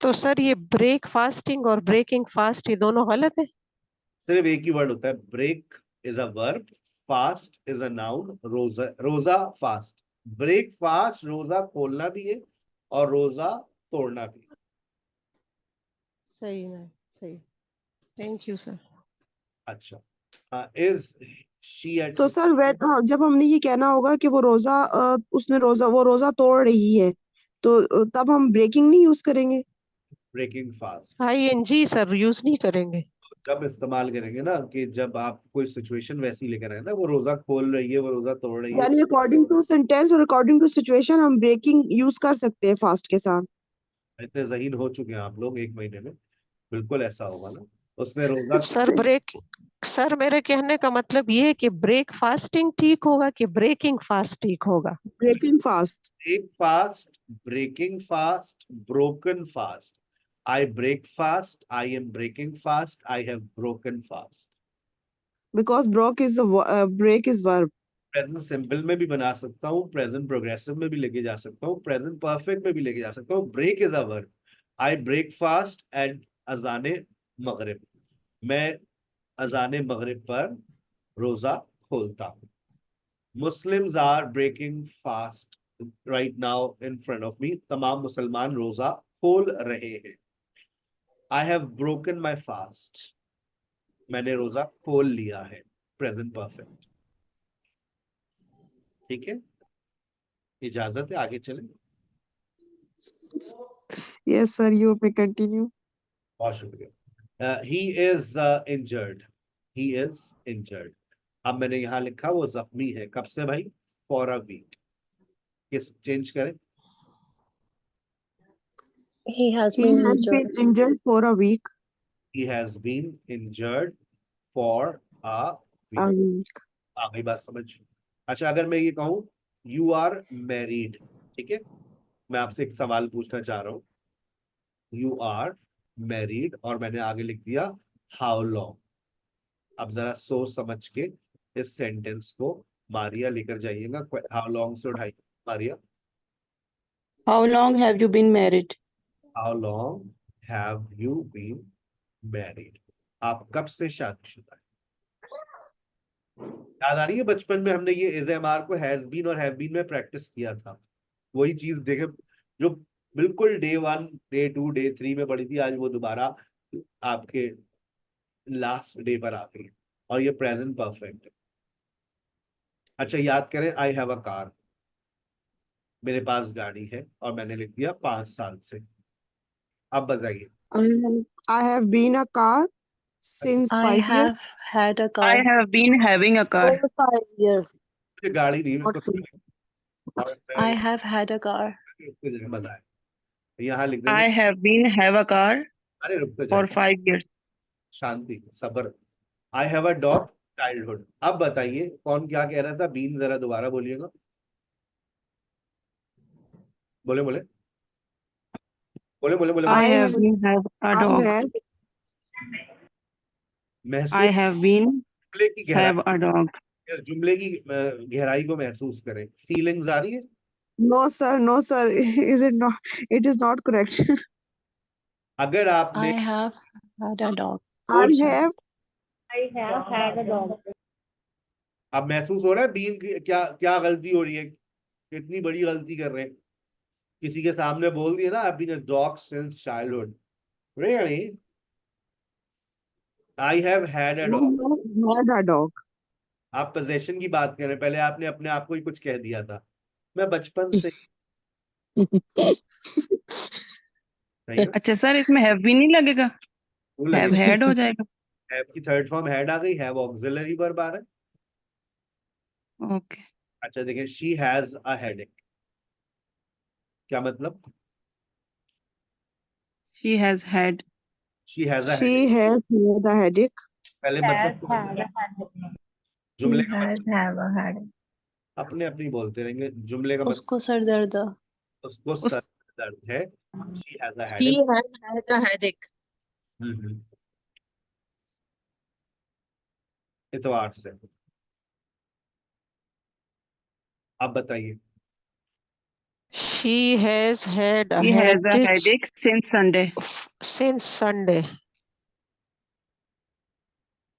तो सर ये ब्रेक फास्टिंग और ब्रेकिंग फास्ट ये दोनों गलत है। सिर्फ एक ही वर्ड होता है, break is a verb, fast is a noun. रोजा, रोजा फास्ट, ब्रेकफास्ट रोजा खोलना भी है और रोजा तोड़ना भी है। सही है, सही। Thank you sir. अच्छा, is she at so sir जब हमने ये कहना होगा कि वो रोजा तोड़ रही है, तो तब हम ब्रेकिंग नहीं यूज करेंगे। Breaking fast ING sir use नहीं करेंगे। जब इस्तेमाल करेंगे ना, कि जब आप कोई सिचुएशन वैसी लेकर आए ना, वो रोजा खोल रही है, वो रोजा तोड़ रही है, यानी अकॉर्डिंग टू सेंटेंस और अकॉर्डिंग टू सिचुएशन हम ब्रेकिंग यूज कर सकते हैं फास्ट के साथ। इतने ज़हीन हो चुके हैं आप लोग 1 महीने में, बिल्कुल ऐसा होगा ना। उसने रोजा, सर मेरे कहने का मतलब ये है कि ब्रेक फास्टिंग ठीक होगा कि ब्रेकिंग फास्ट ठीक होगा। Breaking fast. Break fast, breaking fast, broken fast. I break fast, I am breaking fast, I have broken fast. Because break is verb. Present simple में भी बना सकता हूँ, प्रेजेंट प्रोग्रेसिव में भी लेके जा सकता हूँ, प्रेजेंट परफेक्ट में भी लेके जा सकता हूँ। Break is a verb. I break fast at अजाने मगरिब, मैं अजाने मगरिब पर रोजा खोलता हूँ। Muslims are breaking fast right now in front of me, तमाम मुसलमान रोजा खोल रहे हैं। I have broken my fast, मैंने रोजा खोल लिया है, प्रेजेंट परफेक्ट। ठीक है, इजाजत है, आगे चलें। Yes, sir, you may continue. बहुत शुक्रिया। He is injured, he is injured. अब मैंने यहाँ लिखा वो जख्मी है, कब से भाई? For a week. किस चेंज करें? He has He been has been injured. injured for a week. He has been injured for a A week. week. आ गई बात समझ? अच्छा, अगर मैं ये कहूँ यू आर मैरिड, ठीक है, मैं आपसे एक सवाल पूछना चाह रहा हूँ, यू आर मैरिड, और मैंने आगे लिख दिया हाउ लॉन्ग। अब जरा सोच समझ के इस सेंटेंस को मारिया लेकर जाइएगा। हाउ लॉन्ग से उठाइए Maria. How long have you been married? How long have you been married? आप कब से शादीशुदा है? याद आ रही है बचपन में हमने ये इज एम आर को हैज बीन और हैव बीन में प्रैक्टिस किया था। वही चीज देखे जो बिल्कुल डे 1 डे 2 डे 3 में पढ़ी थी, आज वो दोबारा आपके लास्ट डे पर आ गई, और ये प्रेजेंट परफेक्ट है। अच्छा, याद करें, आई हैव अ कार, मेरे पास गाड़ी है, और मैंने लिख दिया 5 साल से। अब बताइए। I have been a car since I 5 years. have had a I car. have been having a car. For 5 years. मुझे गाड़ी नहीं, Not मेरे since. को और I have had a car. रुक तो जाए, मजा आए। यहाँ लिख देंगे, I have been have a car अरे रुक तो for जाए, 5 years. शांति सबर। I have a dog childhood. अब बताइए कौन क्या कह रहा था? बीन, जरा दोबारा बोलिएगा, बोले बोले बोले बोले बोले I बोले। have been have a I dog. have महसूस, I have been जुमले की have गहराई, a dog. जुमले की गहराई को महसूस करें। फीलिंग्स आ रही है? no sir, no sir. Is it not? It is not correct. अगर आपने I have had a dog. I Sorry. have अब महसूस हो रहा है बीन की क्या क्या गलती हो रही है, कितनी बड़ी गलती कर रहे हैं। किसी के सामने बोल दिया ना, I been a dog since childhood. Really? I have had a dog. had a dog. आप पोजेशन की बात कर रहे हैं, पहले आपने अपने आप को ही कुछ कह दिया था, मैं बचपन से। सही है? अच्छा सर, इसमें have been नहीं लगेगा, वो have लगेगा। had हो जाएगा। हैव की थर्ड फॉर्म हैड आ गई, हैव ऑक्सिलरी वर्ब आ रहा है। Okay. अच्छा देखिए, शी हैज अ हेडेक, क्या मतलब? She has had. She has a She headache, has had a headache. पहले मतलब तो बताइए। जुमले He का has मतलब have a had. अपने अपनी बोलते रहेंगे, जुमले का मतलब उसको सर दर्द है। उसको उस- सर दर्द है। She has a She headache. has had a headache. इतवार से। अब बताइए। She has had a She has a headache headache since Sunday. since Sunday.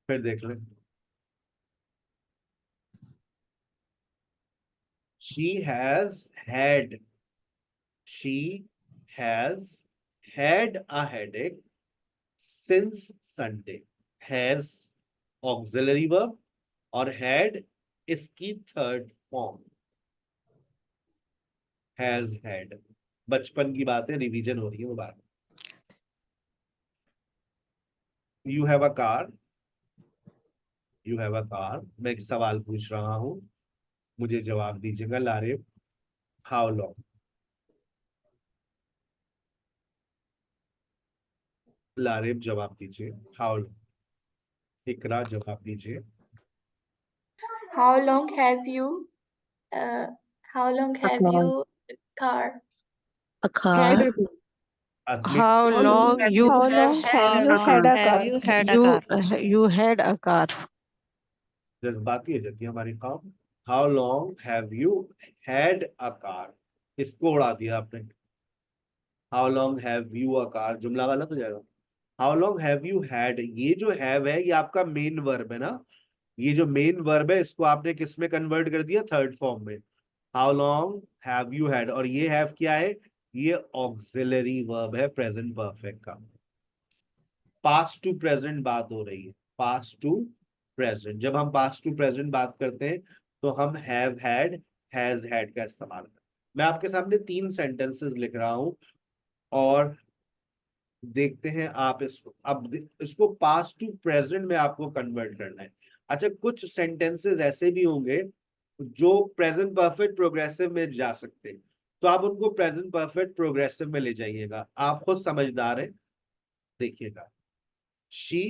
फिर देख लें। She has had, she has had a headache since Sunday। has auxiliary verb और had इसकी third form, has had। बचपन की बात है, revision हो रही है दोबारा। You have a car, you have a car, मैं एक सवाल पूछ रहा हूं, मुझे जवाब दीजिएगा। Lareb, how long? लारेब जवाब दीजिए, हाउ लॉन्ग? इकरा जवाब दीजिए। How long have you uh, how long A have car. you car? A Had car. a Ajmer, How long you How have long had have a you car? had a Have car? you had a You car? you had a car. जज्बाती हो जाती है हमारी काम। How long have you had a car, इसको उड़ा दिया आपने। How long have you a car, जुमला गलत हो जाएगा। How long have you had, ये जो हैव है ये आपका मेन वर्ब है ना, ये जो मेन वर्ब है इसको आपने किस में कन्वर्ट कर दिया? थर्ड फॉर्म में। How long have you had, और ये हैव क्या है? ये ऑक्सिलरी वर्ब है प्रेजेंट परफेक्ट का। पास्ट टू प्रेजेंट बात हो रही है, पास्ट टू प्रेजेंट। जब हम पास्ट टू प्रेजेंट बात करते हैं तो हम हैव हैड, हैज हैड का इस्तेमाल करें। मैं आपके सामने 3 सेंटेंसेस लिख रहा हूं और देखते हैं आप इसको, अब इसको पास्ट टू प्रेजेंट में आपको कन्वर्ट करना है। अच्छा, कुछ सेंटेंसेस ऐसे भी होंगे जो प्रेजेंट परफेक्ट प्रोग्रेसिव में जा सकते हैं, तो आप उनको प्रेजेंट परफेक्ट प्रोग्रेसिव में ले जाइएगा। आप खुद समझदार हैं, देखिएगा। She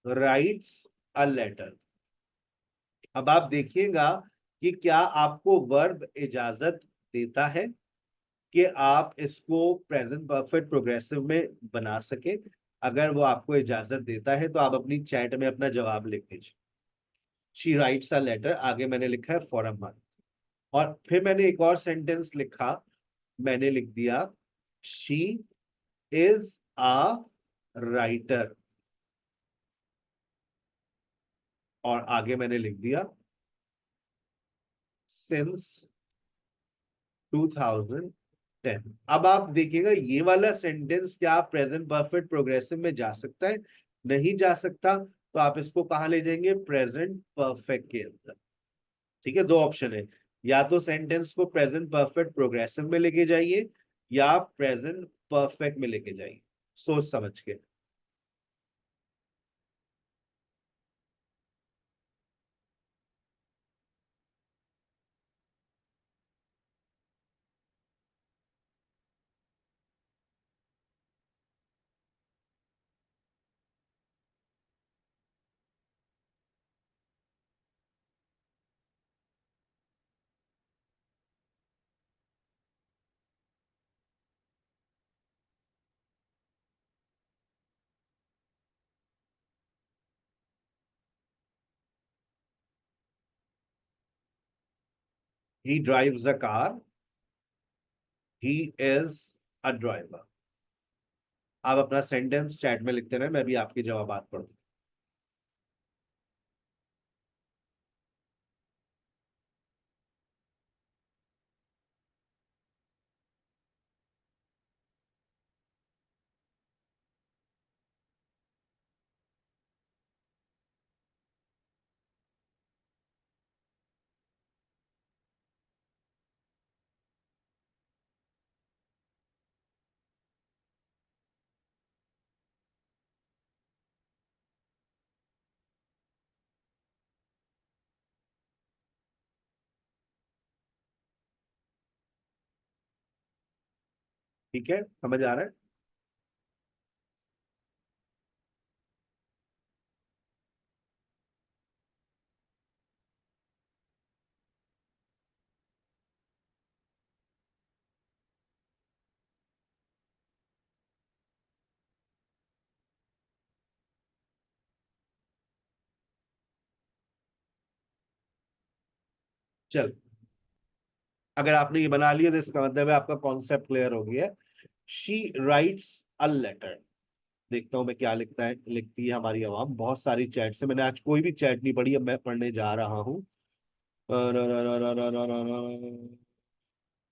writes a letter. अब आप देखिएगा कि क्या आपको वर्ब इजाजत देता है कि आप इसको प्रेजेंट परफेक्ट प्रोग्रेसिव में बना सके। अगर वो आपको इजाजत देता है तो आप अपनी चैट में अपना जवाब लिख दीजिए। शी राइट्स अ लेटर, आगे मैंने लिखा है फॉर अ मंथ, और फिर मैंने एक और सेंटेंस लिखा, मैंने लिख दिया शी इज अ राइटर, और आगे मैंने लिख दिया सिंस 2010। अब आप देखिएगा ये वाला सेंटेंस क्या प्रेजेंट परफेक्ट प्रोग्रेसिव में जा सकता है? नहीं जा सकता। तो आप इसको कहां ले जाएंगे? प्रेजेंट परफेक्ट के अंदर। ठीक है, 2 ऑप्शन है, या तो सेंटेंस को प्रेजेंट परफेक्ट प्रोग्रेसिव में लेके जाइए या प्रेजेंट परफेक्ट में लेके जाइए, सोच समझ के। ही drives a car, he is a driver. आप अपना सेंटेंस चैट में लिखते रहे, मैं भी आपके जवाब पढ़ूं। ठीक है, समझ आ रहा है? चल, अगर आपने ये बना लिया तो इसका मतलब है आपका कॉन्सेप्ट क्लियर हो गया है। She writes a letter. देखता हूं मैं क्या लिखता है, लिखती है हमारी आवाम। बहुत सारी चैट से मैंने आज कोई भी चैट नहीं पढ़ी, अब मैं पढ़ने जा रहा हूँ।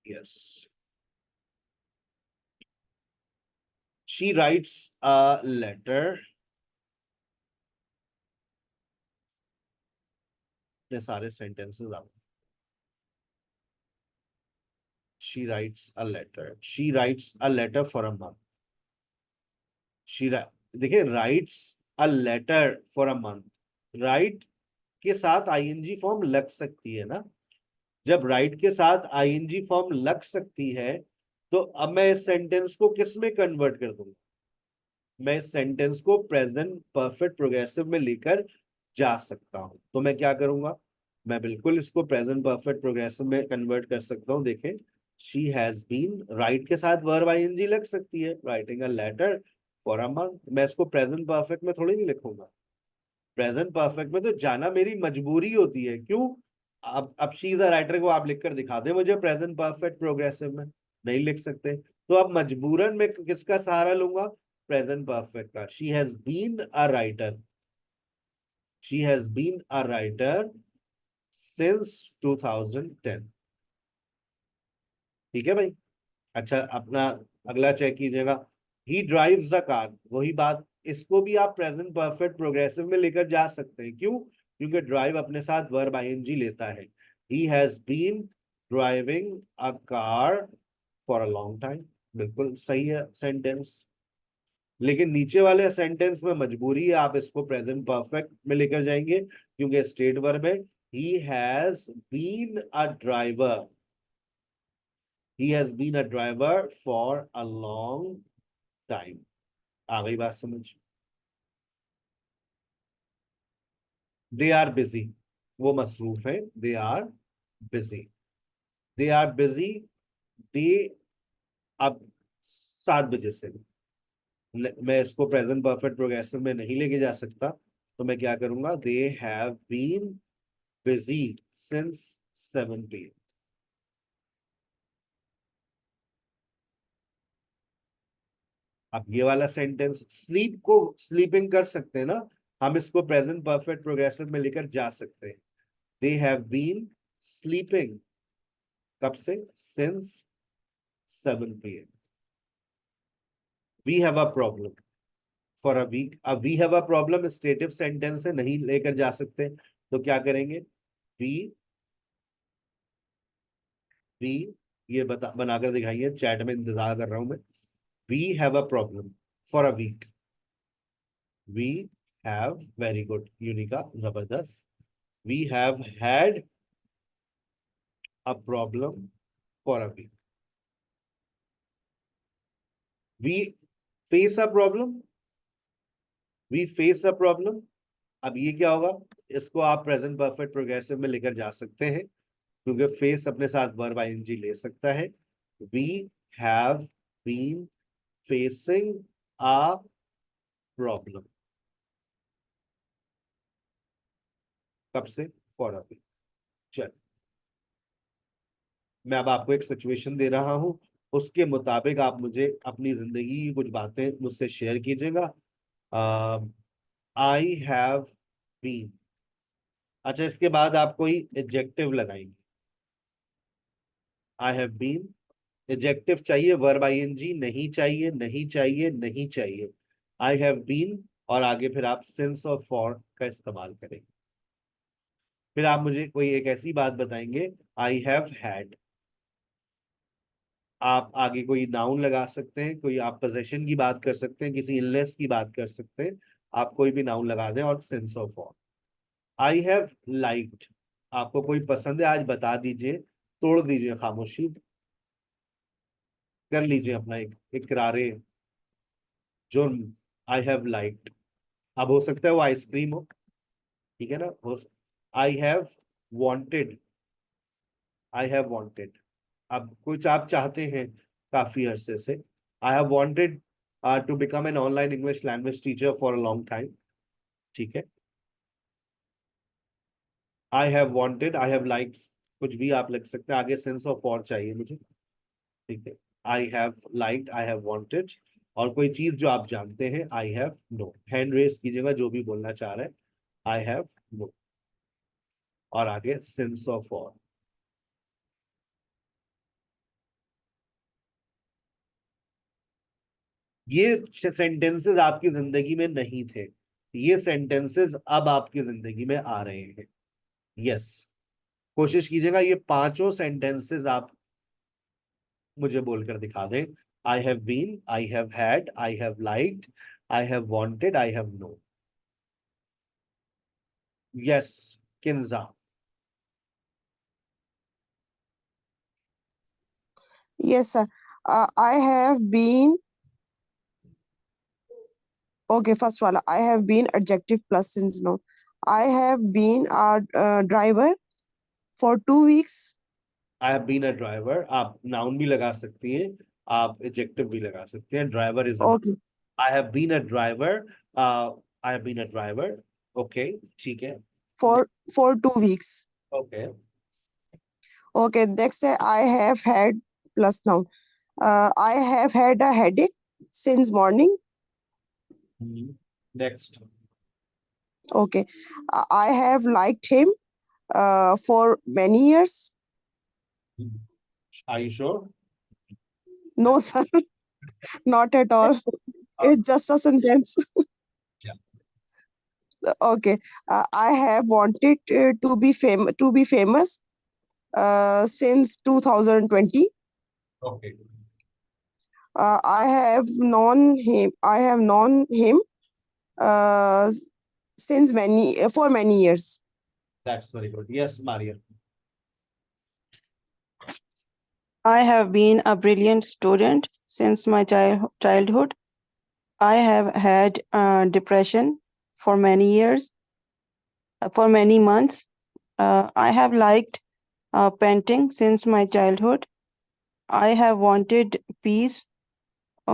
Yes, she writes a letter. ये सारे सेंटेंसेस आप, she writes a letter, she writes a letter for a month. She, देखिए, writes a letter for a month, write के साथ आईएनजी फॉर्म लग सकती है ना। जब राइट के साथ आईएनजी फॉर्म लग सकती है तो अब मैं इस सेंटेंस को किस में कन्वर्ट कर दूंगा? मैं इस सेंटेंस को प्रेजेंट परफेक्ट प्रोग्रेसिव में लेकर जा सकता हूं। तो मैं क्या करूंगा? मैं बिल्कुल इसको प्रेजेंट परफेक्ट प्रोग्रेसिव में कन्वर्ट कर सकता हूं। देखें, शी हैज बीन, राइट के साथ वर्ब आईएनजी लग सकती है, writing a letter for a month. मैं इसको प्रेजेंट परफेक्ट में थोड़ी नहीं लिखूंगा। प्रेजेंट परफेक्ट में तो जाना मेरी मजबूरी होती है। क्यों? अब शी इज अ राइटर को आप लिखकर दिखा दे मुझे प्रेजेंट परफेक्ट प्रोग्रेसिव में, नहीं लिख सकते। तो अब मजबूरन मैं किसका सहारा लूंगा? प्रेजेंट परफेक्ट का। She has been a writer, she has been a writer since 2010। ठीक है भाई? अच्छा, अपना अगला चेक कीजिएगा। ही ड्राइव्स अ कार, वही बात, इसको भी आप प्रेजेंट परफेक्ट प्रोग्रेसिव में लेकर जा सकते हैं। क्यों? क्योंकि ड्राइव अपने साथ वर्ब आईएनजी लेता है। He has been driving a car for a long time, बिल्कुल सही है सेंटेंस। लेकिन नीचे वाले सेंटेंस में मजबूरी है, आप इसको प्रेजेंट परफेक्ट में लेकर जाएंगे क्योंकि स्टेट वर्ब है। He has been a driver, he has been a driver for a long time. आ गई बात समझ? दे आर बिजी, वो मसरूफ है, they are busy, they are busy. They, अब 7 बजे से मैं इसको प्रेजेंट परफेक्ट प्रोग्रेसिव में नहीं लेके जा सकता, तो मैं क्या करूंगा, they have been busy since 7 PM। अब ये वाला सेंटेंस, स्लीप को स्लीपिंग कर सकते हैं ना, हम इसको प्रेजेंट परफेक्ट प्रोग्रेसिव में लेकर जा सकते हैं। दे हैव बीन स्लीपिंग, कब से, since 7 PM। We have a problem for a week. अब we have a problem stative sentence से नहीं लेकर जा सकते, तो क्या करेंगे, वी वी ये बनाकर दिखाइए, चैट में इंतजार कर रहा हूं मैं। We have a problem for a week, we have, very good यूनिका, जबरदस्त। We have had a problem for a week, we face a problem, we face a problem. अब ये क्या होगा, इसको आप प्रेजेंट परफेक्ट प्रोग्रेसिव में लेकर जा सकते हैं क्योंकि फेस अपने साथ वर्ब आईएनजी ले सकता है। We have been facing a problem, कब से, फॉर अ वीक। चल, मैं अब आपको एक सिचुएशन दे रहा हूं, उसके मुताबिक आप मुझे अपनी जिंदगी की कुछ बातें मुझसे शेयर कीजिएगा। आई हैव बीन, अच्छा इसके बाद आप कोई एडजेक्टिव लगाएंगे। आई हैव बीन, एडजेक्टिव चाहिए, वर्ब आईएनजी नहीं चाहिए, नहीं चाहिए, नहीं चाहिए। आई हैव बीन और आगे फिर आप सिंस और फॉर का इस्तेमाल करेंगे। फिर आप मुझे कोई एक ऐसी बात बताएंगे, आई हैव हैड। आप आगे कोई नाउन लगा सकते हैं, कोई आप पोजेशन की बात कर सकते हैं, किसी इलनेस की बात कर सकते हैं, आप कोई भी नाउन लगा दें और सिंस और फॉर। आई हैव लाइक्ड, आपको कोई पसंद है आज बता दीजिए, तोड़ दीजिए खामोशी, कर लीजिए अपना एक इकरारे जुर्म। आई हैव लाइक्ड, अब हो सकता है वो आइसक्रीम हो, ठीक है ना, हो। I have wanted, I have wanted, अब कुछ आप चाहते हैं काफी अरसे से। I have wanted to become an online English language teacher for a long time, ठीक है। I have wanted, I have liked, कुछ भी आप लिख सकते हैं, आगे सेंस ऑफ फॉर चाहिए मुझे, ठीक है। I have liked, I have wanted, और कोई चीज जो आप जानते हैं, I have know. Hand raise कीजिएगा जो भी बोलना चाह रहे हैं, आई हैव नो, और आगे सेंस ऑफ फॉर। ये सेंटेंसेस आपकी जिंदगी में नहीं थे, ये सेंटेंसेस अब आपकी जिंदगी में आ रहे हैं। यस, कोशिश कीजिएगा ये पांचों सेंटेंसेस आप मुझे बोलकर दिखा दें। I have been, I have had, I have liked, I have wanted, I have know. Yes, Kinza. Yes, sir. I have been. Okay, first wala. I have been adjective plus since no. I have been a driver for 2 weeks. I have been a driver, आप noun भी लगा सकती हैं, आप adjective भी लगा सकते हैं। Driver is a, Okay, I have been a driver, I have been a driver, okay, ठीक है, for 2 weeks. Okay. Okay, next I have had plus noun. I have had a headache since morning. Next, Okay, I have liked him for many years. Are you sure? No, sir, not at all. It's just a sentence. Okay, I have wanted to be famous since 2020. Okay. I have known him since for many years. That's very good. Yes, Maria. I have been a brilliant student since my childhood. I have had depression for many years, for many months. I have liked painting since my childhood. I have wanted peace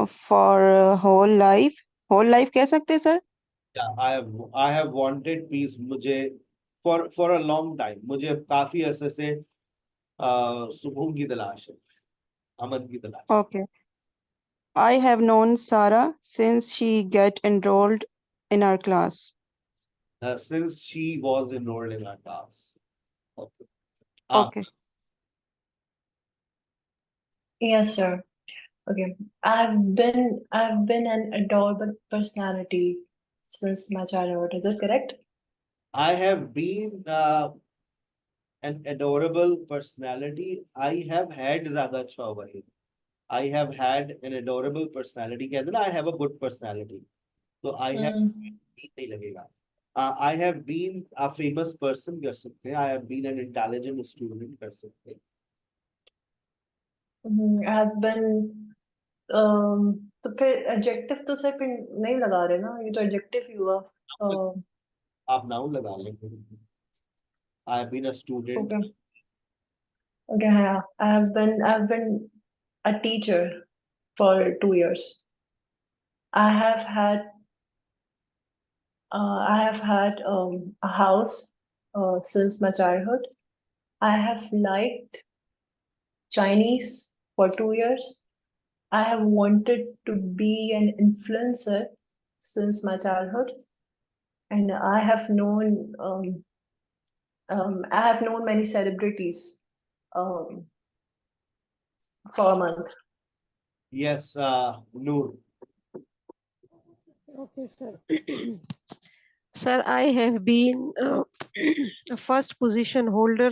for whole life. Whole life कह सकते हैं sir? Yeah, I have wanted peace. मुझे for a long time. मुझे काफी अरसे से सुकून की तलाश है, अमन की तलाश है. Okay. I have known Sarah since she get enrolled in our class. Since she was enrolled in our class. Okay. आप Okay. Yes, sir. Okay. I've been an adorable personality since my childhood. Is it correct? I have been an adorable personality. I have had ज़्यादा अच्छा होगा ये. I have had an adorable personality. कहते हैं ना, I have a good personality. तो I have नहीं लगेगा. I have been a famous person कर सकते हैं. I have been an intelligent student कर सकते हैं. Has been तो फिर एडजेक्टिव तो सर फिर नहीं लगा रहे ना, ये तो एडजेक्टिव ही हुआ. आप नाउन लगा लेंगे. I have been a student. Okay. Okay, yeah. I've been a teacher for 2 years. I have had a house since my childhood. I have liked Chinese for 2 years. I have wanted to be an influencer since my childhood, and I have known many celebrities for a month. Yes, Noor. Okay, sir. Sir, I have been a first position holder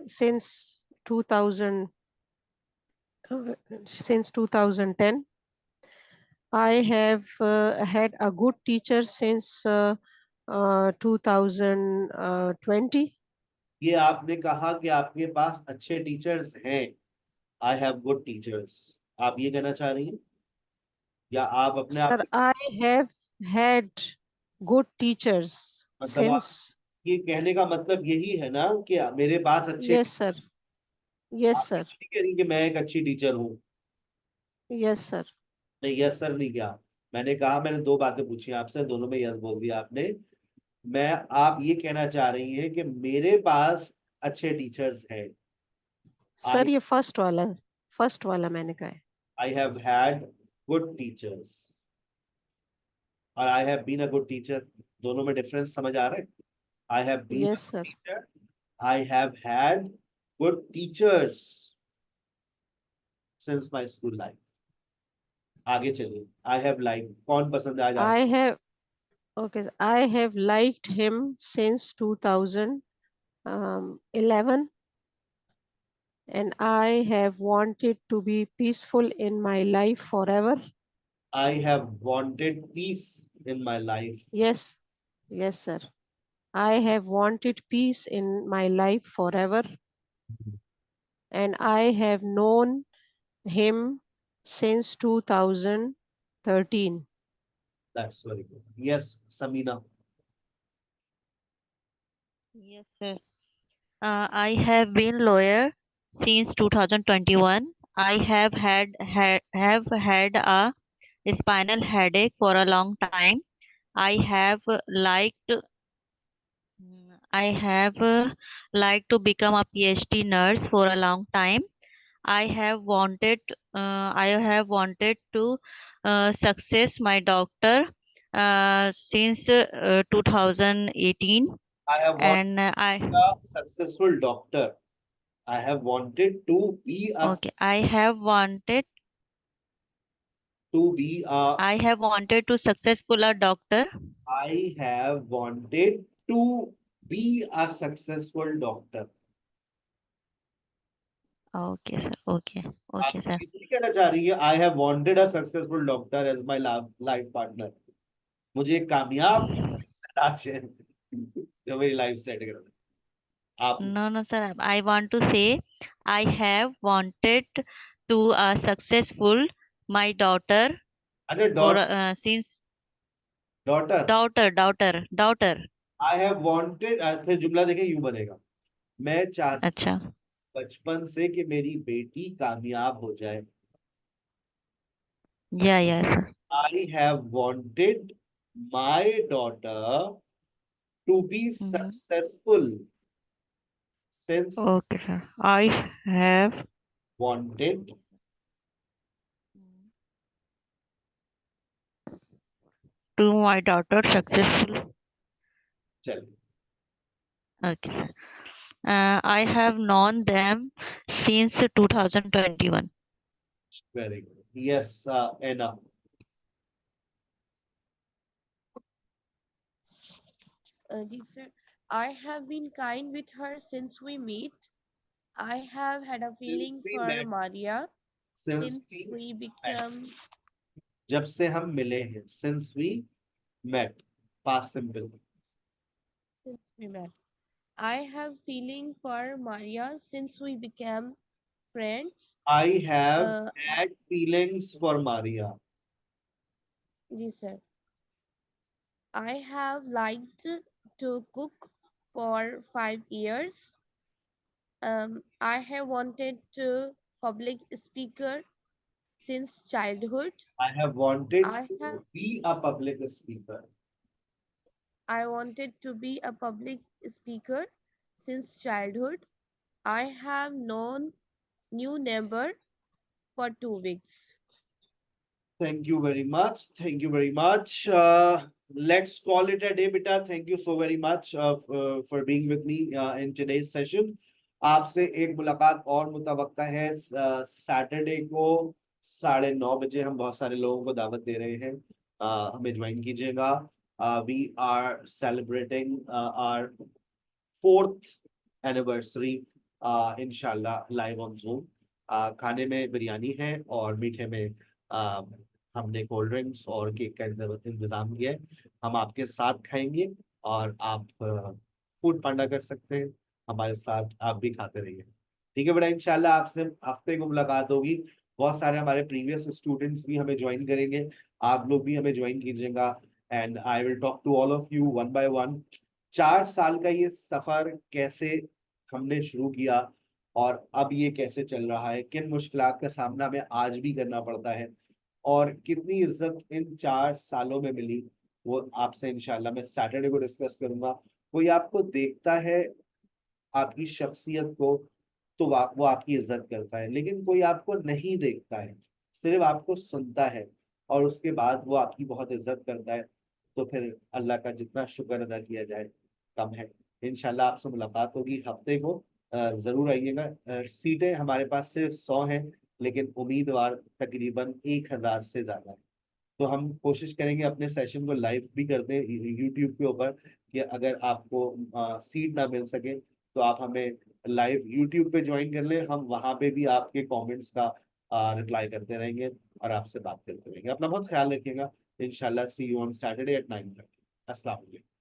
since 2010. I have had a good teacher since 2020. ये आपने कहा कि आपके पास अच्छे teachers हैं. I have good teachers. आप ये कहना चाह रही हैं? या आप अपने आप Sir, I have had good teachers मतलब आप since. ये कहने का मतलब यही है ना कि मेरे पास अच्छे. Yes, sir. Yes, आप sir. ये नहीं कह रही कि मैं एक अच्छी टीचर हूँ. Yes, sir. नहीं, यस सर नहीं किया. मैंने कहा, मैंने दो बातें पूछी आपसे, दोनों में यस बोल दिया आपने. आप ये कहना चाह रही हैं कि मेरे पास अच्छे टीचर्स हैं. सर ये फर्स्ट वाला मैंने कहा है. I have had good teachers और I have been a good teacher. दोनों में डिफरेंस समझ आ रहा है? I have been Yes, a sir. good teacher. I have had good teachers since my school life. आगे चलिए. I have liked. कौन पसंद है आज आपको? I have liked him since 2011, and I have wanted to be peaceful in my life forever. I have wanted peace in my life. Yes, yes, sir. I have wanted peace in my life forever, and I have known him since 2013. That's very good. Yes, Samina. Yes, sir. I have been lawyer since 2021. I have had a spinal headache for a long time. I have liked to become a PhD nurse for a long time. I have wanted to success my doctor since 2018. I have wanted And to be a successful doctor. I have wanted to be a okay, I have wanted to successful a doctor. I have wanted to be a successful doctor. Okay, sir. Okay. आप Okay, sir. ये कहना चाह रही है I have wanted a successful doctor as my life partner, मुझे एक कामयाब तलाश है जो मेरी लाइफ सेट कर। आप No, no, sir. I want to say I have wanted to successful my daughter अरे for since daughter daughter. I have wanted, फिर जुमला देखें यूं बनेगा, मैं चाहती अच्छा. बचपन से कि मेरी बेटी कामयाब हो जाए। Yeah, sir. I have wanted my daughter to be Mm-hmm. Successful since Okay, sir. I have wanted to my daughter successful. चलिए Okay, sir. I have known them since 2021. Very good yes एना Sir, I have been kind with her since we meet. I have had a since feeling we for met Maria since since we we met become जब से हम मिले हैं, since we met past simple. since we met. I have feeling for Maria since we became friends. I have Uh, had feelings for Maria. yes, sir. I have liked to cook for 5 years. I have wanted to public speaker since childhood. I have wanted I to have be a public speaker. I wanted to be a public speaker since childhood. I have known new neighbor for 2 weeks. Thank you very much. Thank you very much. Let's call it a day, beta. Thank you so very much for being with me in today's session. आपसे एक मुलाकात और मुतवक्का है Saturday को 9:30 बजे। हम बहुत सारे लोगों को दावत दे रहे हैं, हमें ज्वाइन कीजिएगा। We are celebrating our 4th anniversary इंशाल्लाह लाइव ऑन जूम। खाने में बिरयानी है और मीठे में हमने कोल्ड ड्रिंक्स और केक का इंतजाम किया है। हम आपके साथ खाएंगे और आप फूड पांडा कर सकते हैं, हमारे साथ आप भी खाते रहिए। ठीक है बेटा, इंशाल्लाह आपसे हफ्ते को मुलाकात होगी। बहुत सारे हमारे प्रीवियस स्टूडेंट्स भी हमें ज्वाइन करेंगे, आप लोग भी हमें ज्वाइन कीजिएगा and I will talk to all of you one by one. 4 साल का ये सफर कैसे हमने शुरू किया और अब ये कैसे चल रहा है, किन मुश्किलात का सामना हमें आज भी करना पड़ता है और कितनी इज्जत इन 4 सालों में मिली, वो आपसे इंशाल्लाह मैं सैटरडे को डिस्कस करूंगा। कोई आपको देखता है, आपकी शख्सियत को, तो वो आपकी इज्जत करता है, लेकिन कोई आपको नहीं देखता है, सिर्फ आपको सुनता है और उसके बाद वो आपकी बहुत इज्जत करता है, तो फिर अल्लाह का जितना शुक्र अदा किया जाए कम है। इंशाल्लाह आपसे मुलाकात होगी हफ्ते को, जरूर आइएगा। सीटें हमारे पास सिर्फ 100 हैं, लेकिन उम्मीदवार तकरीबन 1000 से ज्यादा है। तो हम कोशिश करेंगे अपने सेशन को लाइव भी करते हैं यूट्यूब के ऊपर, कि अगर आपको सीट ना मिल सके तो आप हमें लाइव यूट्यूब पे ज्वाइन कर लें, हम वहाँ पे भी आपके कमेंट्स का रिप्लाई करते रहेंगे और आपसे बात करते रहेंगे। अपना बहुत ख्याल रखिएगा। इंशाल्लाह सी यू ऑन सैटरडे एट 9:30। अस्सलाम वालेकुम।